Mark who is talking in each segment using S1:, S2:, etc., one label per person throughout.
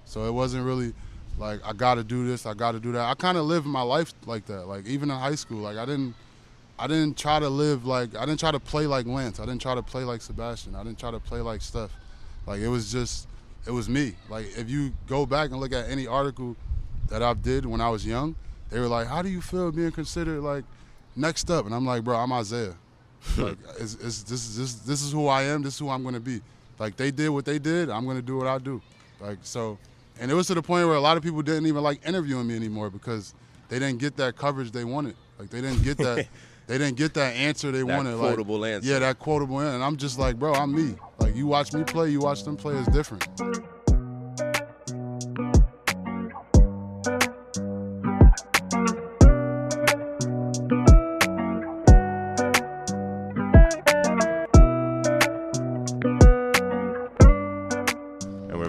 S1: So it wasn't really like I got to do this, I got to do that. I kind of lived my life like that. Like even in high school, like I didn't try to live like, I didn't try to play like Lance. I didn't try to play like Sebastian. I didn't try to play like Steph. Like it was me. Like if you go back and look at any article that I did when I was young, they were like, how do you feel being considered like next up? And I'm like, bro, I'm Isaiah. Like this is who I am. This is who I'm gonna be. Like they did what they did. I'm gonna do what I do. Like so, and it was to the point where a lot of people didn't even like interviewing me anymore because they didn't get that coverage they wanted. Like they didn't get that. They didn't get that answer they wanted.
S2: That quotable answer.
S1: Yeah, that quotable answer. And I'm just like, bro, I'm me. Like you watch me play, you watch them play. It's different.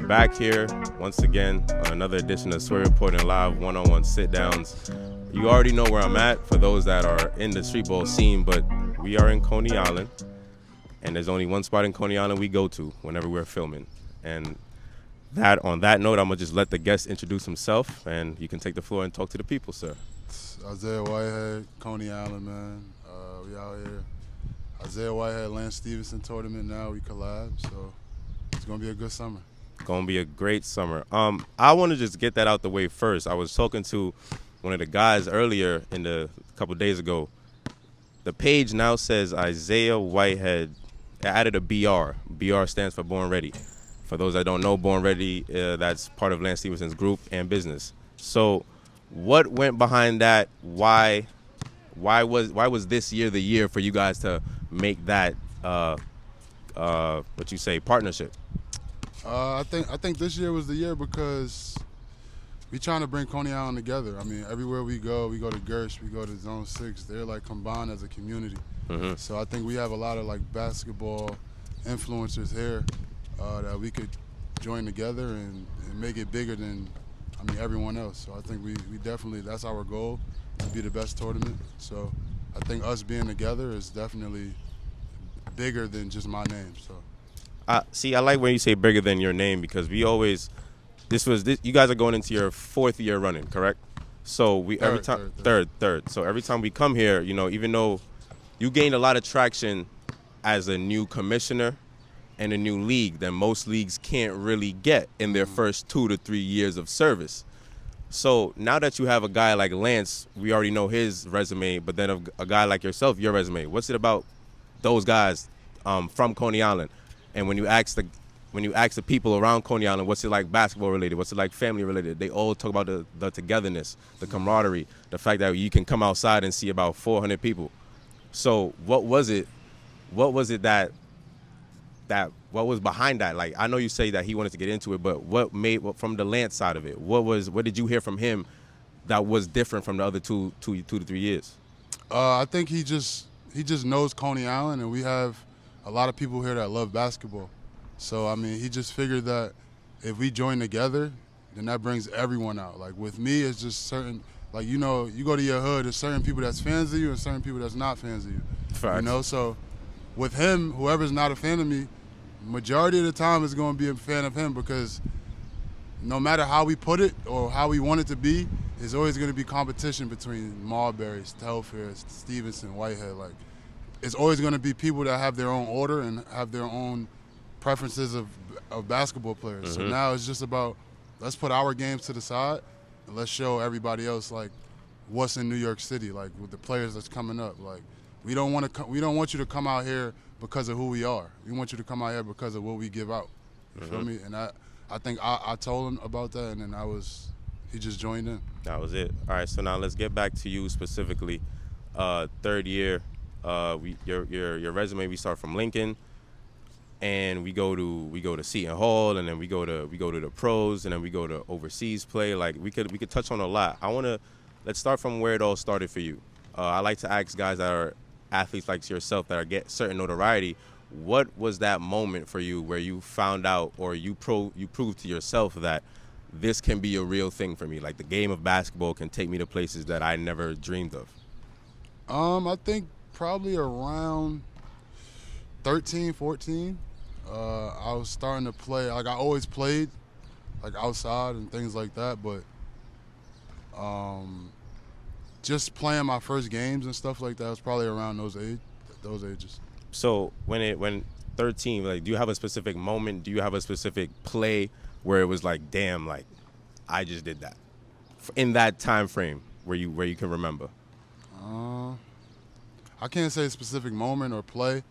S2: Back here once again on another edition of Reporting Live One Sitdowns. You already know where I'm at for those that are in the Streetball scene, but we are in Coney Island, and there's only one spot in Coney Island we go to whenever we're filming. And on that note, I'm gonna just let the guest introduce himself, and you can take the floor and talk to the people, sir.
S1: Isaiah Whitehead, Coney Island, man. We out here. Isaiah Whitehead, Lance Stephenson tournament now. We collab, so it's gonna be a good summer.
S2: Gonna be a great summer. I want to just get that out the way first. I was talking to one of the guys earlier a couple days ago. The page now says Isaiah Whitehead. Added a BR. BR stands for Born Ready. For those that don't know, Born Ready, that's part of Lance Stephenson's group and business. So, what went behind that? Why was this year the year for you guys to make that partnership?
S1: I think this year was the year because we trying to bring Coney Island together. I mean, everywhere we go to Gersh, we go to Zone 6. They're like combined as a community. Mm-hmm. So I think we have a lot of like basketball influencers here that we could join together and make it bigger than everyone else. So I think we definitely, that's our goal, to be the best tournament. So I think us being together is definitely bigger than just my name. So.
S2: See, I like when you say bigger than your name because you guys are going into your 4th year running, correct? So third. So every time we come here, even though you gained a lot of traction as a new commissioner and a new league that most leagues can't really get in their first 2 to 3 years of service. So now that you have a guy like Lance, we already know his resume, but then a guy like yourself, your resume. What's it about those guys from Coney Island? And when you ask the people around Coney Island, what's it like basketball related? What's it like family related? They all talk about the togetherness, the camaraderie, the fact that you can come outside and see about 400 people. So what was it what was behind that? Like, I know you say that he wanted to get into it, but what from the Lance side of it? What did you hear from him that was different from the other two to 3 years?
S1: I think he just knows Coney Island, and we have a lot of people here that love basketball. So, he just figured that if we join together, then that brings everyone out. Like, with me, it's just certain, like, you go to your hood, there's certain people that's fans of you and certain people that's not fans of you.
S2: Facts.
S1: So with him, whoever's not a fan of me, majority of the time is going to be a fan of him because no matter how we put it or how we want it to be, there's always going to be competition between Marbury, Telfair, Stephenson, Whitehead. Like, it's always going to be people that have their own order and have their own preferences of basketball players. Mm-hmm. So now it's just about, let's put our games to the side and let's show everybody else like what's in New York City, like with the players that's coming up. Like, we don't want you to come out here because of who we are. We want you to come out here because of what we give out. You feel me? And I think I told him about that, and then he just joined in.
S2: That was it. All right, so now let's get back to you specifically. 3rd year, your resume. We start from Lincoln, and we go to Seton Hall, and then we go to the pros, and then we go to overseas play. Like, we could touch on a lot. Let's start from where it all started for you. I like to ask guys that are athletes like yourself that get certain notoriety. What was that moment for you where you found out or you proved to yourself that this can be a real thing for me? Like, the game of basketball can take me to places that I never dreamed of.
S1: I think probably around 13, 14. I was starting to play. Like, I always played, like outside and things like that. But just playing my first games and stuff like that was probably around those ages.
S2: So when 13, like, do you have a specific moment? Do you have a specific play where it was like, damn, like, I just did that in that time frame where you can remember?
S1: I can't say a specific moment or play,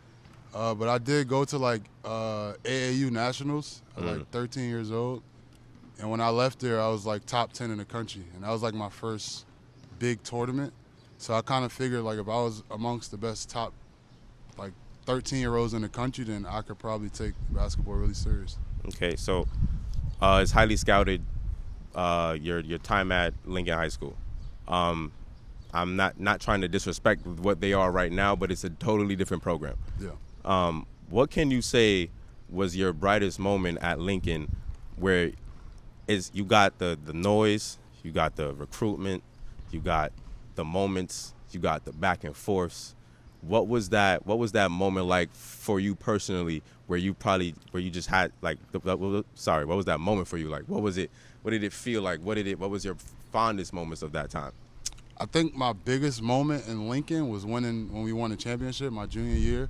S1: but I did go to like AAU nationals at like 13 years old, and when I left there, I was like top 10 in the country, and that was like my first big tournament. So I kind of figured like if I was amongst the best top like 13-year-olds in the country, then I could probably take basketball really serious.
S2: Okay, so it's highly scouted. Your time at Lincoln High School. I'm not trying to disrespect what they are right now, but it's a totally different program.
S1: Yeah.
S2: What can you say was your brightest moment at Lincoln, where you got the noise, you got the recruitment, you got the moments, you got the back and forths. What was that moment like for you personally, where you just had like what was that moment for you like? What was it? What did it feel like? What was your fondest moments of that time?
S1: I think my biggest moment in Lincoln was when we won the championship my junior year.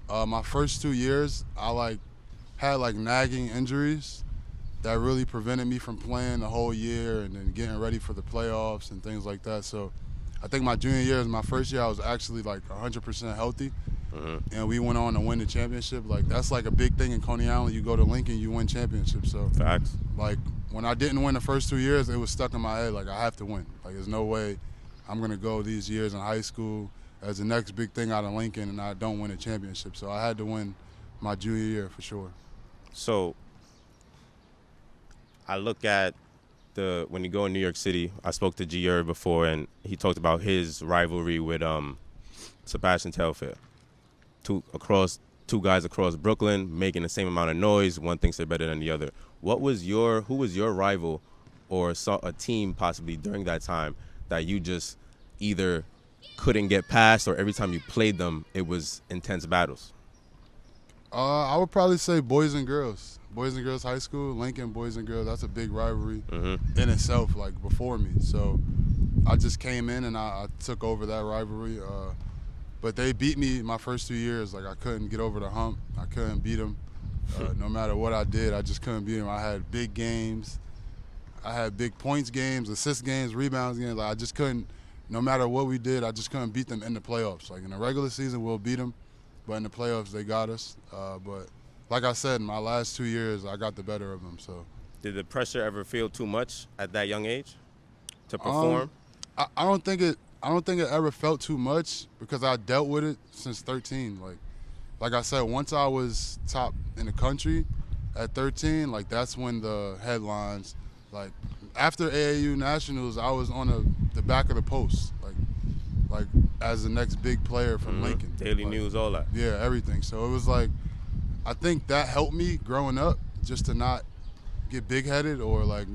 S1: My first 2 years, I had nagging injuries that really prevented me from playing the whole year and then getting ready for the playoffs and things like that. So I think my junior year is my first year I was actually like 100% healthy, and we went on to win the championship. Like that's like a big thing in Coney Island. You go to Lincoln, you win championships. So
S2: facts.
S1: Like when I didn't win the first 2 years, it was stuck in my head. Like I have to win. Like there's no way I'm gonna go these years in high school as the next big thing out of Lincoln and I don't win a championship. So I had to win my junior year for sure.
S2: So I look at when you go in New York City, I spoke to G. before, and he talked about his rivalry with Sebastian Telfair. Two guys across Brooklyn making the same amount of noise. One thinks they're better than the other. Who was your rival or a team possibly during that time that you just either couldn't get past, or every time you played them, it was intense battles?
S1: I would probably say Boys and Girls High School, Lincoln Boys and Girls. That's a big rivalry in itself, like before me. So I just came in and I took over that rivalry. But they beat me my first 2 years. Like I couldn't get over the hump. I couldn't beat them. No matter what I did, I just couldn't beat them. I had big games. I had big points games, assist games, rebounds games. Like I just couldn't, no matter what we did, I just couldn't beat them in the playoffs. Like in the regular season, we'll beat them. But in the playoffs, they got us. But like I said, in my last 2 years, I got the better of them. So,
S2: did the pressure ever feel too much at that young age to perform?
S1: I don't think it ever felt too much because I dealt with it since 13. Like I said, once I was top in the country at 13, like that's when the headlines. Like after AAU Nationals, I was on the back of the post. Like as the next big player from Lincoln.
S2: Daily News, all that.
S1: Yeah, everything. So it was like, I think that helped me growing up just to not get big-headed or I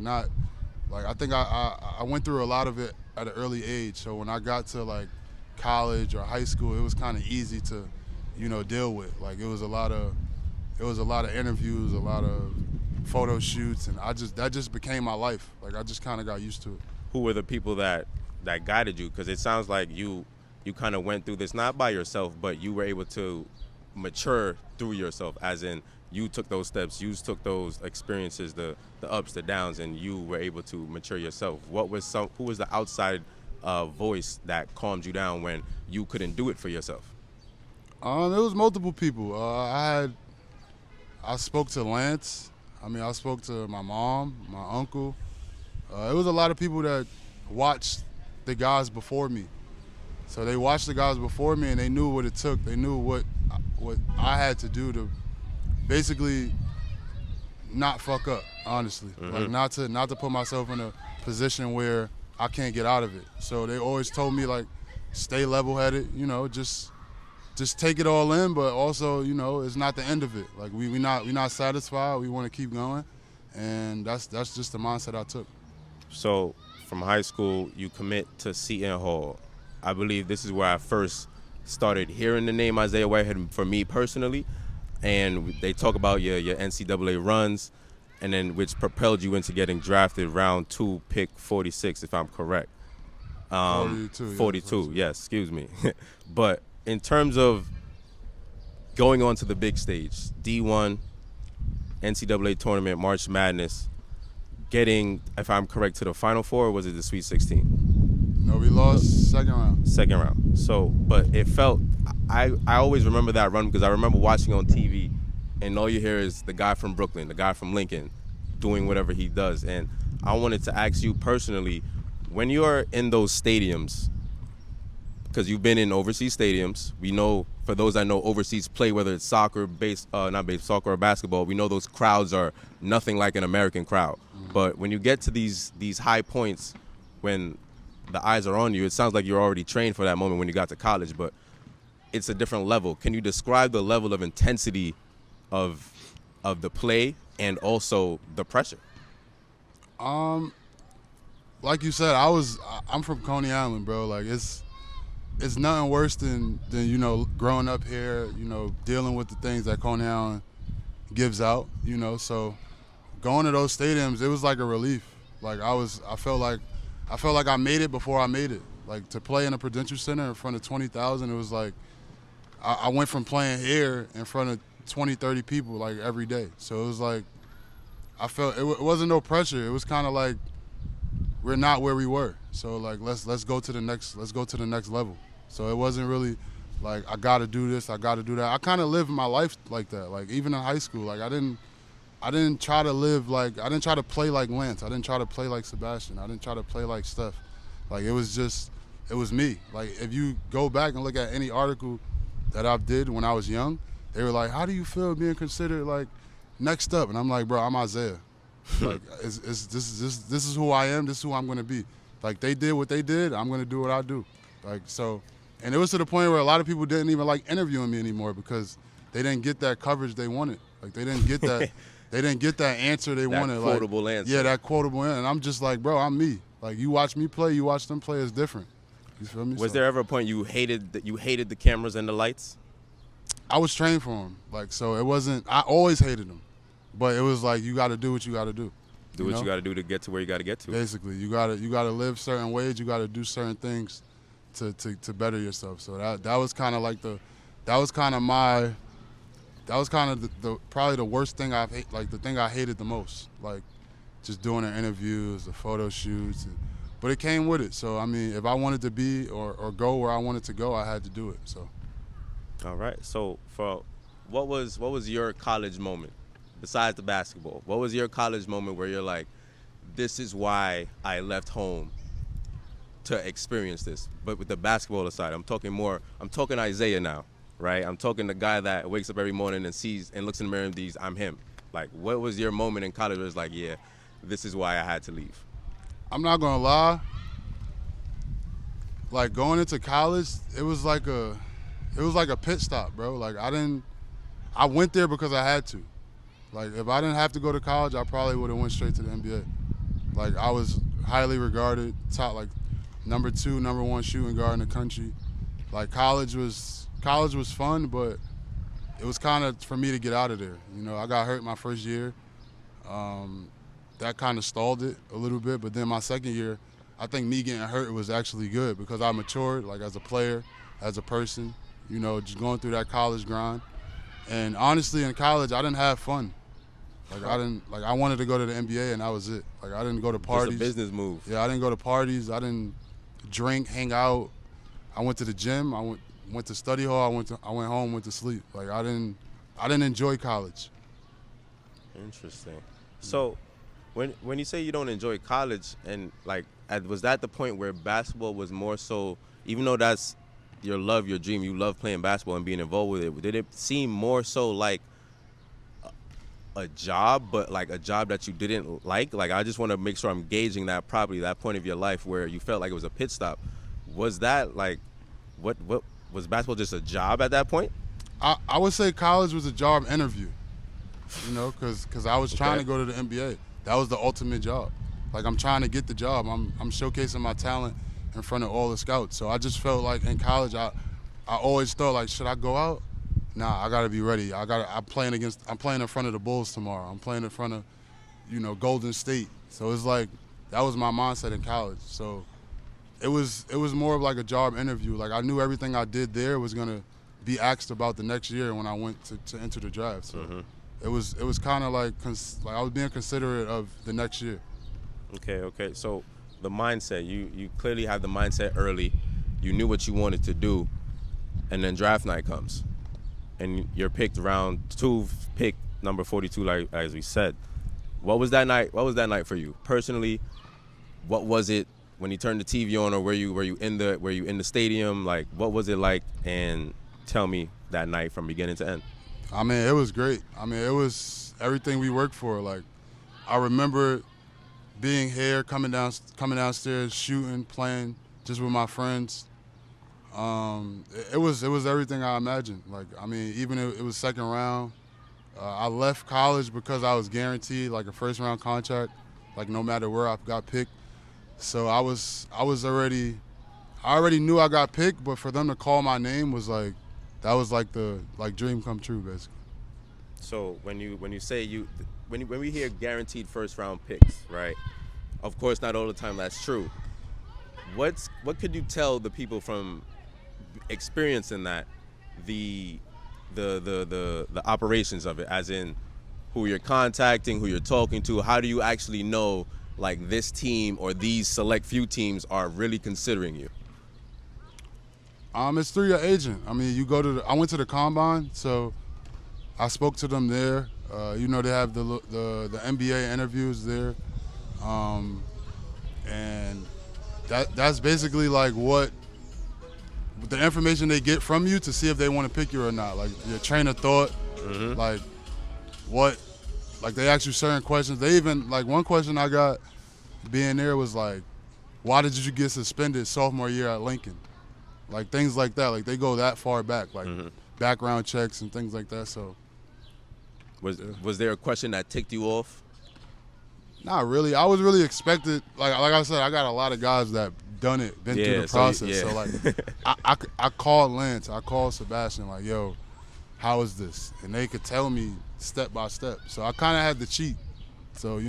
S1: think I went through a lot of it at an early age. So when I got to like college or high school, it was kind of easy to, deal with. Like it was a lot of interviews, a lot of photo shoots, and that just became my life. Like I just kind of got used to it.
S2: Who were the people that guided you? Because it sounds like you kind of went through this not by yourself, but you were able to mature through yourself, as in you took those steps, you took those experiences, the ups, the downs, and you were able to mature yourself. Who was the outside voice that calmed you down when you couldn't do it for yourself?
S1: There was multiple people. I spoke to Lance. I spoke to my mom, my uncle. It was a lot of people that watched the guys before me. So they watched the guys before me and they knew what it took. They knew what I had to do to basically not fuck up, honestly. Like not to put myself in a position where I can't get out of it. So they always told me like stay level-headed, just take it all in, but also, it's not the end of it. Like we not satisfied. We want to keep going. And that's just the mindset I took.
S2: So from high school, you commit to Seton Hall. I believe this is where I first started hearing the name Isaiah Whitehead for me personally. And they talk about your NCAA runs. and then which propelled you into getting drafted round 2, pick 46, if I'm correct. 42, yes, excuse me. But in terms of going on to the big stage, D1, NCAA tournament, March Madness, getting, if I'm correct, to the Final Four, or was it the Sweet 16?
S1: No, we lost second round.
S2: Second round. So, but it felt, I always remember that run because I remember watching on TV, and all you hear is the guy from Brooklyn, the guy from Lincoln, doing whatever he does. And I wanted to ask you personally, when you're in those stadiums, because you've been in overseas stadiums, we know, for those that know overseas play, whether it's soccer, soccer or basketball, we know those crowds are nothing like an American crowd. Mm-hmm. But when you get to these high points, when the eyes are on you, it sounds like you're already trained for that moment when you got to college, but it's a different level. Can you describe the level of intensity of the play and also the pressure?
S1: Like you said, I'm from Coney Island, bro. Like it's nothing worse than you know, growing up here, you know, dealing with the things that Coney Island gives out, you know. So going to those stadiums, it was like a relief. Like I felt like I made it before I made it. Like to play in a Prudential Center in front of 20,000, it was like I went from playing here in front of 20, 30 people like every day. So it was like I felt it wasn't no pressure. It was kind of like we're not where we were. So like let's go to the next level. So it wasn't really like I got to do this, I got to do that. I kind of lived my life like that. Like even in high school, like I didn't try to play like Lance. I didn't try to play like Sebastian. I didn't try to play like Steph. Like it was me. Like if you go back and look at any article that I did when I was young, they were like, "How do you feel being considered like next up?" And I'm like, "Bro, I'm Isaiah. Like this is who I am. This is who I'm gonna be. Like they did what they did. I'm gonna do what I do. Like so." And it was to the point where a lot of people didn't even like interviewing me anymore because they didn't get that coverage they wanted. Like they didn't get that. They didn't get that answer they wanted.
S2: That quotable answer.
S1: Yeah, that quotable answer. And I'm just like, bro, I'm me. Like you watch me play, you watch them play, it's different. You feel me?
S2: Was there ever a point you hated the cameras and the lights?
S1: I was trained for them. Like so, it wasn't. I always hated them, but it was like you got to do what you got to do.
S2: Do what you got to do to get to where you got to get to.
S1: Basically, you gotta live certain ways. You got to do certain things to better yourself. So that was kind of like the probably the worst thing like the thing I hated the most, like just doing the interviews, the photo shoots, but it came with it. So I mean, if I wanted to be or go where I wanted to go, I had to do it. So.
S2: All right. So what was your college moment besides the basketball? What was your college moment where you're like, this is why I left home to experience this? But with the basketball aside, I'm talking Isaiah now. Right, I'm talking the guy that wakes up every morning and sees and looks in the mirror and sees I'm him. Like, what was your moment in college where it's like, yeah, this is why I had to leave?
S1: I'm not gonna lie. Like going into college, it was like a pit stop, bro. Like I went there because I had to. Like if I didn't have to go to college, I probably would have went straight to the NBA. Like I was highly regarded, top like number 2, number 1 shooting guard in the country. Like college was fun, but it was kind of for me to get out of there. You know, I got hurt my first year. That kind of stalled it a little bit. But then my second year, I think me getting hurt was actually good because I matured, like as a player, as a person, you know, just going through that college grind. And honestly, in college, I didn't have fun. Like I wanted to go to the NBA and that was it. Like I didn't go to parties.
S2: Just a business move.
S1: Yeah, I didn't go to parties. I didn't drink, hang out. I went to the gym. I went to study hall. I went home, went to sleep. Like I didn't enjoy college.
S2: Interesting. So, when you say you don't enjoy college, and like, was that the point where basketball was more so? Even though that's your love, your dream, you love playing basketball and being involved with it. Did it seem more so like a job, but like a job that you didn't like? Like I just want to make sure I'm gauging that properly. That point of your life where you felt like it was a pit stop. Was that like, what was basketball just a job at that point?
S1: I would say college was a job interview, you know, because I was trying to go to the NBA. That was the ultimate job. Like I'm trying to get the job. I'm showcasing my talent in front of all the scouts. So I just felt like in college, I always thought like, should I go out? Nah, I gotta be ready. I'm playing in front of the Bulls tomorrow. I'm playing in front of Golden State. So it's like that was my mindset in college. So it was more of like a job interview. Like I knew everything I did there was gonna be asked about the next year when I went to enter the draft. So it was kind of like I was being considerate of the next year.
S2: Okay. So the mindset, you clearly had the mindset early. You knew what you wanted to do, and then draft night comes, and you're picked round 2, pick number 42, like as we said. What was that night? What was that night for you personally? What was it when you turned the TV on, or were you in the stadium? Like, what was it like? And tell me that night from beginning to end.
S1: I mean, it was great. I mean, it was everything we worked for. Like, I remember being here, coming downstairs, shooting, playing, just with my friends. It was everything I imagined. Like, I mean, even if it was second round. I left college because I was guaranteed like a first round contract, like no matter where I got picked. So I already knew I got picked, but for them to call my name was like, that was like the dream come true, basically.
S2: So when we hear guaranteed first round picks, right? Of course, not all the time that's true. What could you tell the people from experiencing that, the operations of it, as in who you're contacting, who you're talking to? How do you actually know like this team or these select few teams are really considering you?
S1: It's through your agent. I mean, I went to the combine, so I spoke to them there. They have the NBA interviews there, and that's basically like what the information they get from you to see if they want to pick you or not. Like your train of thought, like they ask you certain questions. They even, like, one question I got being there was like, why did you get suspended sophomore year at Lincoln? Like things like that. Like they go that far back, like background checks and things like that. So
S2: was there a question that ticked you off?
S1: Not really. I was really expected. Like I said, I got a lot of guys that done it, been through the process. So like, I called Lance, I called Sebastian, like, yo, how is this? And they could tell me step by step. So I kind of had to cheat. So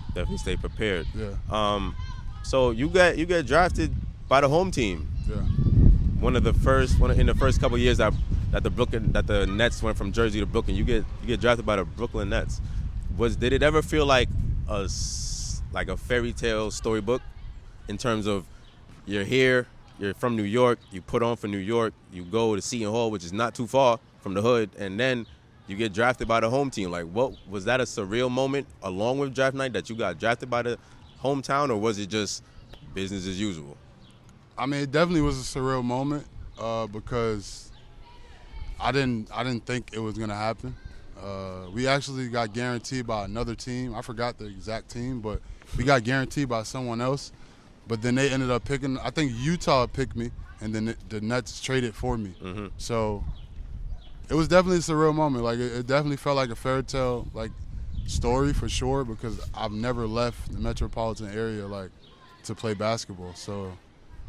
S2: definitely stay prepared.
S1: Yeah.
S2: So you get drafted by the home team.
S1: Yeah.
S2: In the first couple of years that the Nets went from Jersey to Brooklyn, you get drafted by the Brooklyn Nets. Did it ever feel like a fairy tale storybook, in terms of you're here, you're from New York, you put on for New York, you go to Seton Hall, which is not too far from the hood, and then you get drafted by the home team? Like, what was that, a surreal moment along with draft night, that you got drafted by the hometown, or was it just business as usual?
S1: I mean, it definitely was a surreal moment because I didn't think it was gonna happen. We actually got guaranteed by another team. I forgot the exact team, but we got guaranteed by someone else. But then they ended up picking, I think Utah picked me, and then the Nets traded for me. So it was definitely a surreal moment. Like it definitely felt like a fairy tale like story for sure, because I've never left the metropolitan area like to play basketball. So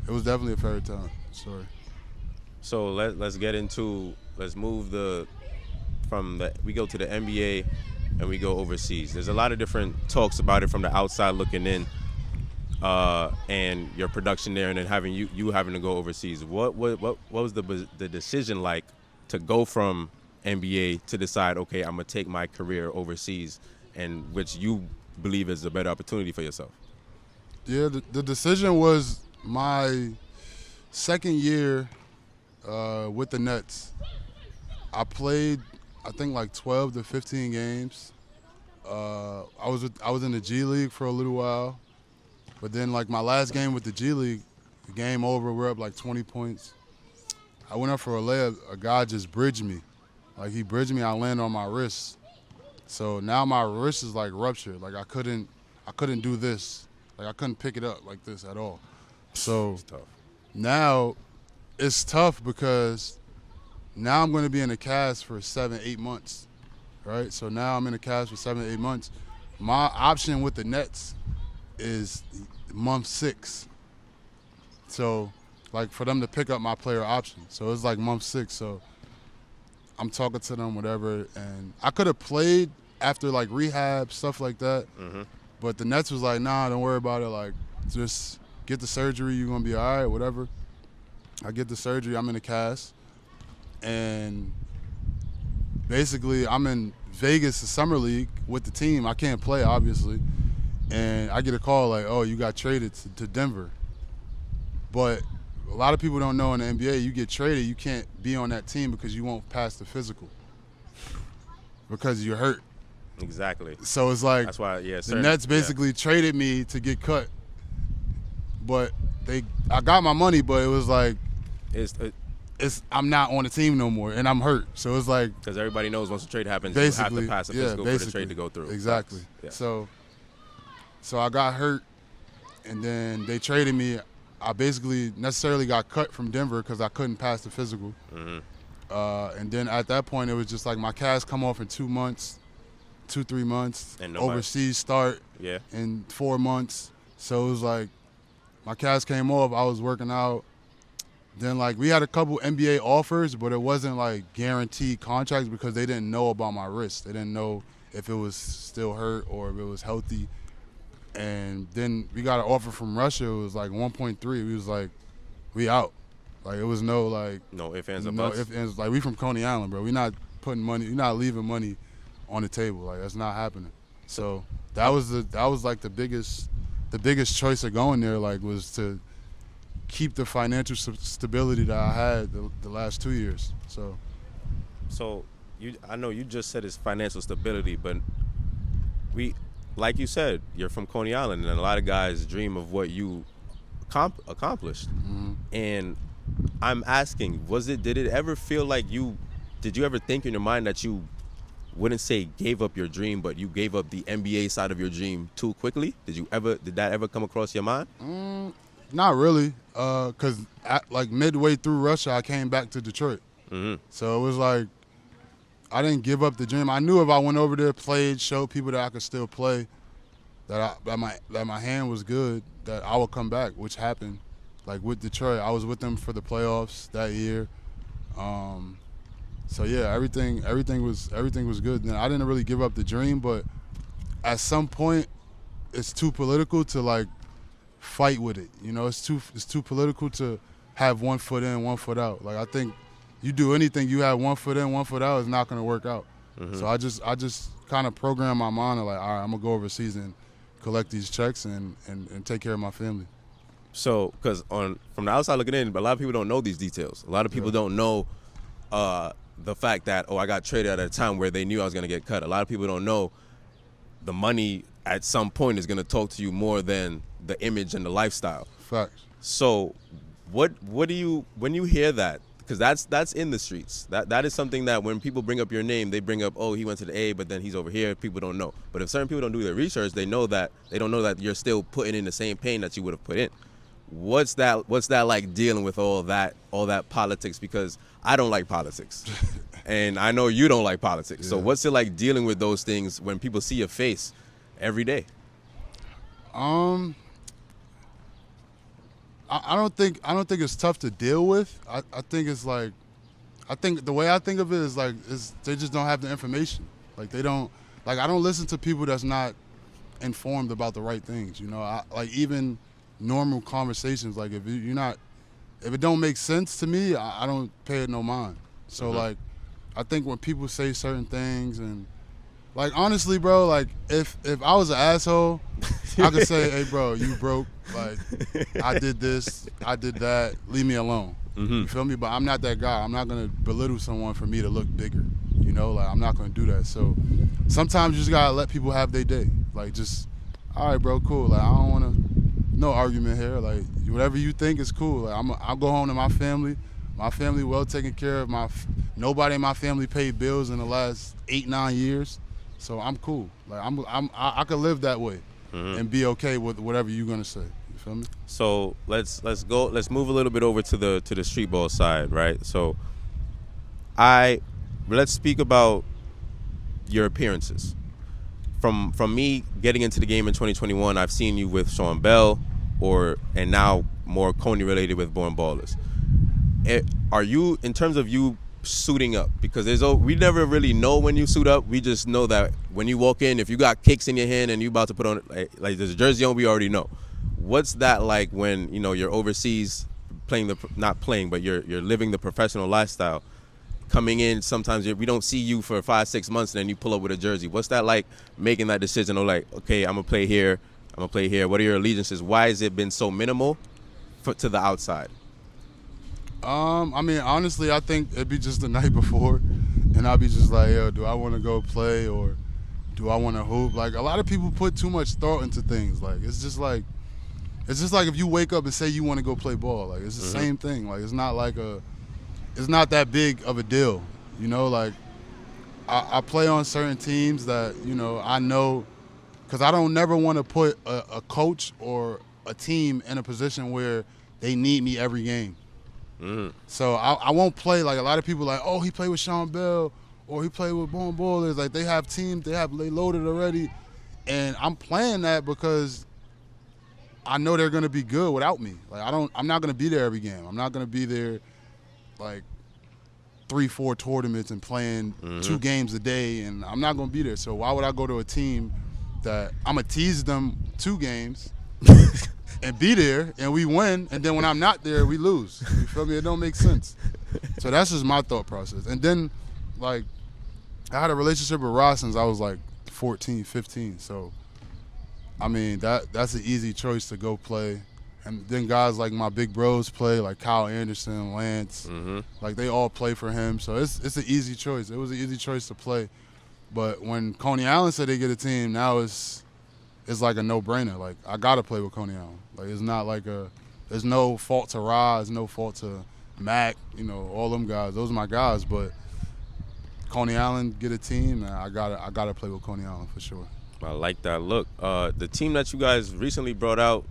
S1: it was definitely a fairy tale story.
S2: So let's move we go to the NBA and we go overseas. There's a lot of different talks about it from the outside looking in, and your production there, and then having you having to go overseas. What was the decision like to go from NBA to decide, okay, I'm gonna take my career overseas, and which you believe is a better opportunity for yourself?
S1: Yeah, the decision was my second year with the Nets. I played, I think, like 12 to 15 games. I was in the G League for a little while, but then like my last game with the G League, the game over, we're up like 20 points. I went up for a layup. A guy just bridged me. Like he bridged me, I landed on my wrist. So now my wrist is like ruptured. Like I couldn't do this. Like I couldn't pick it up like this at all. So now it's tough because now I'm going to be in a cast for 7-8 months, right? So now I'm in a cast for 7-8 months. My option with the Nets is month 6. So, like, for them to pick up my player option. So it's like month 6. So I'm talking to them, whatever. And I could have played after like rehab, stuff like that.
S2: Mm-hmm.
S1: But the Nets was like, nah, don't worry about it. Like, just get the surgery. You're going to be all right, whatever. I get the surgery. I'm in a cast. And basically, I'm in Vegas, the summer league, with the team. I can't play, obviously. And I get a call like, oh, you got traded to Denver. But a lot of people don't know in the NBA, you get traded, you can't be on that team because you won't pass the physical because you're hurt.
S2: Exactly.
S1: So it's like,
S2: that's why,
S1: the Nets basically traded me to get cut. But I got my money, but it was like, I'm not on the team no more, and I'm hurt. So it's like,
S2: because everybody knows once the trade happens, you have to pass a physical for the trade to go through.
S1: Exactly. Yeah. So I got hurt, and then they traded me. I basically necessarily got cut from Denver because I couldn't pass the physical. Mm-hmm. And then at that point, it was just like my cast come off in 2 months, 2-3 months. And overseas start in 4 months. So it was like my cast came off. I was working out. Then like we had a couple NBA offers, but it wasn't like guaranteed contracts because they didn't know about my wrist. They didn't know if it was still hurt or if it was healthy. And then we got an offer from Russia. It was like 1.3. We was like, we out. Like it was no like
S2: no ifs, ands, or buts.
S1: No ifs, ands. Like we from Coney Island, bro. We not putting money. You're not leaving money on the table. Like that's not happening. So that was like the biggest choice of going there. Like was to keep the financial stability that I had the last 2 years. So I know you just said it's financial stability, but like you said, you're from Coney Island, and a lot of guys dream of what you accomplished. Mm-hmm. And I'm asking, did it ever feel like did you ever think in your mind that you wouldn't say gave up your dream, but you gave up the NBA side of your dream too quickly? Did that ever come across your mind? Not really, because like midway through Russia, I came back to Detroit. Mm-hmm. So it was like, I didn't give up the dream. I knew if I went over there, played, showed people that I could still play, that my hand was good, that I would come back, which happened. Like with Detroit, I was with them for the playoffs that year. So yeah, everything was good. And I didn't really give up the dream, but at some point, it's too political to like fight with it. You know, it's too political to have 1 foot in, 1 foot out. Like I think. You do anything, you have 1 foot in, 1 foot out, it's not going to work out. Mm-hmm. So I just kind of programmed my mind like, all right, I'm going to go overseas and collect these checks and take care of my family.
S2: So, because from the outside looking in, but a lot of people don't know these details. A lot of people don't know the fact that, I got traded at a time where they knew I was going to get cut. A lot of people don't know the money at some point is going to talk to you more than the image and the lifestyle.
S1: Facts.
S2: So, what do you, when you hear that, because that's in the streets. That is something that when people bring up your name, they bring up, he went to the A, but then he's over here. People don't know. But if certain people don't do their research, they don't know that you're still putting in the same pain that you would have put in. What's that like dealing with all that politics? Because I don't like politics, and I know you don't like politics. Yeah. So what's it like dealing with those things when people see your face every day?
S1: I don't think it's tough to deal with. I think it's like, the way I think of it is like, they just don't have the information. Like they don't, like I don't listen to people that's not informed about the right things. You know, like even normal conversations. Like if it don't make sense to me, I don't pay it no mind. So mm-hmm. like, I think when people say certain things and like honestly, bro, like if I was an asshole, I could say, hey, bro, you broke. Like, I did this, I did that. Leave me alone. Mm-hmm. You feel me? But I'm not that guy. I'm not gonna belittle someone for me to look bigger. You know, like I'm not gonna do that. So sometimes you just gotta let people have their day. Like, just, all right, bro, cool. Like, I don't wanna, no argument here. Like, whatever you think is cool. Like, I'll go home to my family. My family well taken care of. Nobody in my family paid bills in the last 8-9 years. So I'm cool. Like I could live that way mm-hmm. and be okay with whatever you're gonna say. You feel me?
S2: So let's move a little bit over to the streetball side, right? So let's speak about your appearances. From me getting into the game in 2021, I've seen you with Sean Bell, and now more Coney related with Born Ballers. Are you, in terms of you suiting up? Because we never really know when you suit up. We just know that when you walk in, if you got kicks in your hand and you about to put on like there's a jersey on, we already know. What's that like when you're overseas not playing, but you're living the professional lifestyle? Coming in, sometimes we don't see you for 5-6 months, and then you pull up with a jersey. What's that like making that decision? Or like, okay, I'm gonna play here. What are your allegiances? Why has it been so minimal to the outside?
S1: I mean, honestly, I think it'd be just the night before, and I'd be just like, yo, do I want to go play or do I want to hoop? Like, a lot of people put too much thought into things. Like, it's just like if you wake up and say you want to go play ball. Like, it's the same thing. Like, it's not that big of a deal. Like, I play on certain teams that, I know, because I don't never want to put a coach or a team in a position where they need me every game. So I won't play like a lot of people like, oh, he played with Sean Bell or he played with Bone Ballers. Like, they have teams, they loaded already. And I'm playing that because I know they're going to be good without me. Like, I'm not going to be there every game. I'm not going to be there like 3-4 tournaments and playing 2 games a day, and I'm not going to be there. So why would I go to a team that I'm going to tease them 2 games and be there and we win, and then when I'm not there, we lose? You feel me? It don't make sense. So that's just my thought process. And then, like, I had a relationship with Ross since I was like 14, 15. So, I mean, that's an easy choice to go play. And then guys like my big bros play, like Kyle Anderson, Lance, like they all play for him. So it's an easy choice. It was an easy choice to play. But when Coney Island said they get a team, now it's like a no-brainer. Like, I got to play with Coney Island. Like, it's not like there's no fault to Ra, there's no fault to Mac, all them guys. Those are my guys. But Coney Island get a team, and I gotta play with Coney Island for sure.
S2: I like that look. The team that you guys recently brought out,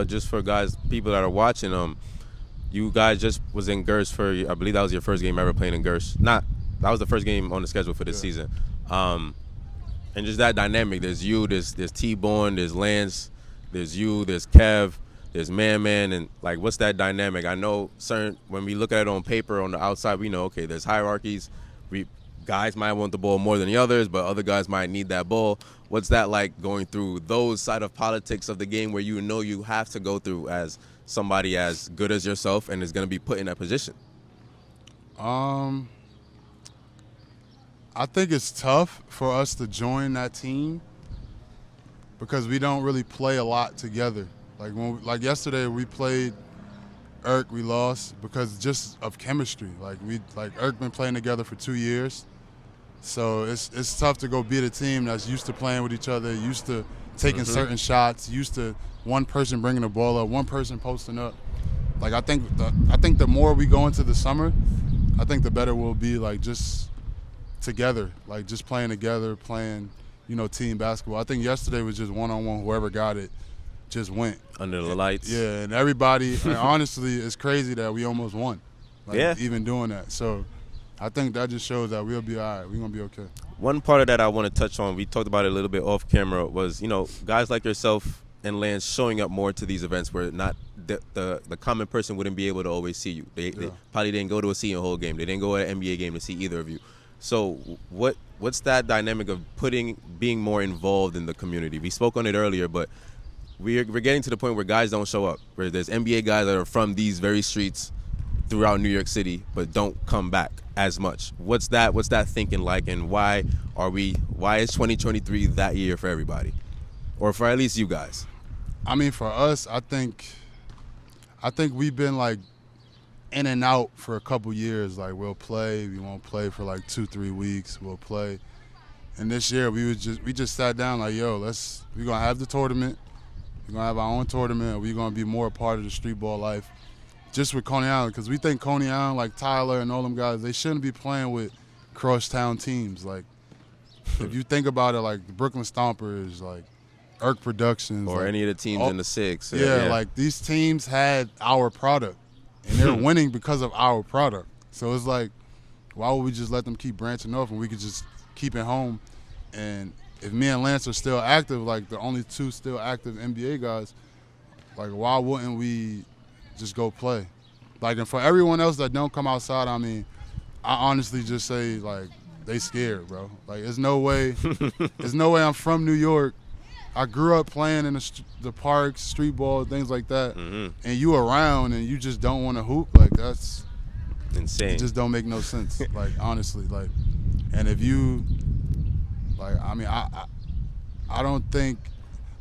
S2: just for people that are watching, you guys just was in Gerst for, I believe that was your first game ever playing in Gerst. That was the first game on the schedule for this season. And just that dynamic. There's you, there's T-Born, there's Lance, there's you, there's Kev, there's Man, and like, what's that dynamic? I know when we look at it on paper on the outside, we know, okay, there's hierarchies. Guys might want the ball more than the others, but other guys might need that ball. What's that like going through those side of politics of the game where you have to go through as somebody as good as yourself and is going to be put in that position?
S1: I think it's tough for us to join that team because we don't really play a lot together. Like yesterday we played Irk, we lost because just of chemistry. Like Irk been playing together for 2 years. So it's tough to go beat a team that's used to playing with each other, used to taking certain shots, used to one person bringing the ball up, one person posting up. Like, I think the more we go into the summer, I think the better we'll be, like, just together, like just playing together, playing, team basketball. I think yesterday was just one-on-one. Whoever got it just went.
S2: Under the lights.
S1: Yeah, and everybody, honestly, it's crazy that we almost won. Like, even doing that. So I think that just shows that we'll be all right. We're going to be okay.
S2: One part of that I want to touch on, we talked about it a little bit off camera, was, guys like yourself and Lance showing up more to these events where not the common person wouldn't be able to always see you. They probably didn't go to a Seton Hall game. They didn't go to an NBA game to see either of you. So what's that dynamic of being more involved in the community? We spoke on it earlier, but we're getting to the point where guys don't show up, where there's NBA guys that are from these very streets throughout New York City but don't come back as much. What's that thinking like, and why is 2023 that year for everybody, or for at least you guys?
S1: I mean, for us, I think we've been like in and out for a couple years. Like, we'll play, we won't play for like 2-3 weeks, we'll play. And this year we just sat down like, yo, we're gonna have the tournament, we're gonna have our own tournament, we're gonna be more a part of the streetball life. Just with Coney Island, because we think Coney Island, like Tyler and all them guys, they shouldn't be playing with crosstown teams. Like, if you think about it, like the Brooklyn Stompers, like Irk Productions,
S2: or
S1: like,
S2: any of the teams in the six.
S1: Yeah, like these teams had our product, and they're winning because of our product. So it's like, why would we just let them keep branching off and we could just keep it home? And if me and Lance are still active, like the only 2 still active NBA guys, like, why wouldn't we just go play? Like, and for everyone else that don't come outside, I mean, honestly just say like they scared, bro. Like there's no way I'm from New York. I grew up playing in the parks, street ball, things like that, and you around and you just don't want to hoop. Like that's
S2: insane.
S1: It just don't make no sense. Like honestly, like, and if you, like, I mean, I don't think,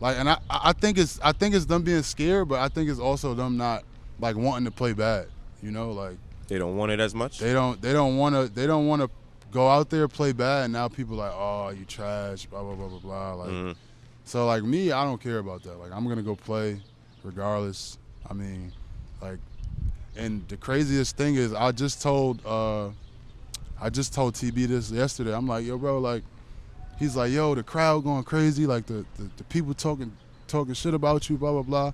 S1: like, and I think it's them being scared, but I think it's also them not like wanting to play bad. You know, like
S2: they don't want it as much.
S1: They don't want to go out there play bad. And now people like, oh, you trash, blah blah blah blah blah. Like. So, like, me, I don't care about that. Like, I'm going to go play regardless. I mean, like, and the craziest thing is I just told TB this yesterday. I'm like, yo, bro, like, he's like, yo, the crowd going crazy. Like, the people talking shit about you, blah, blah, blah.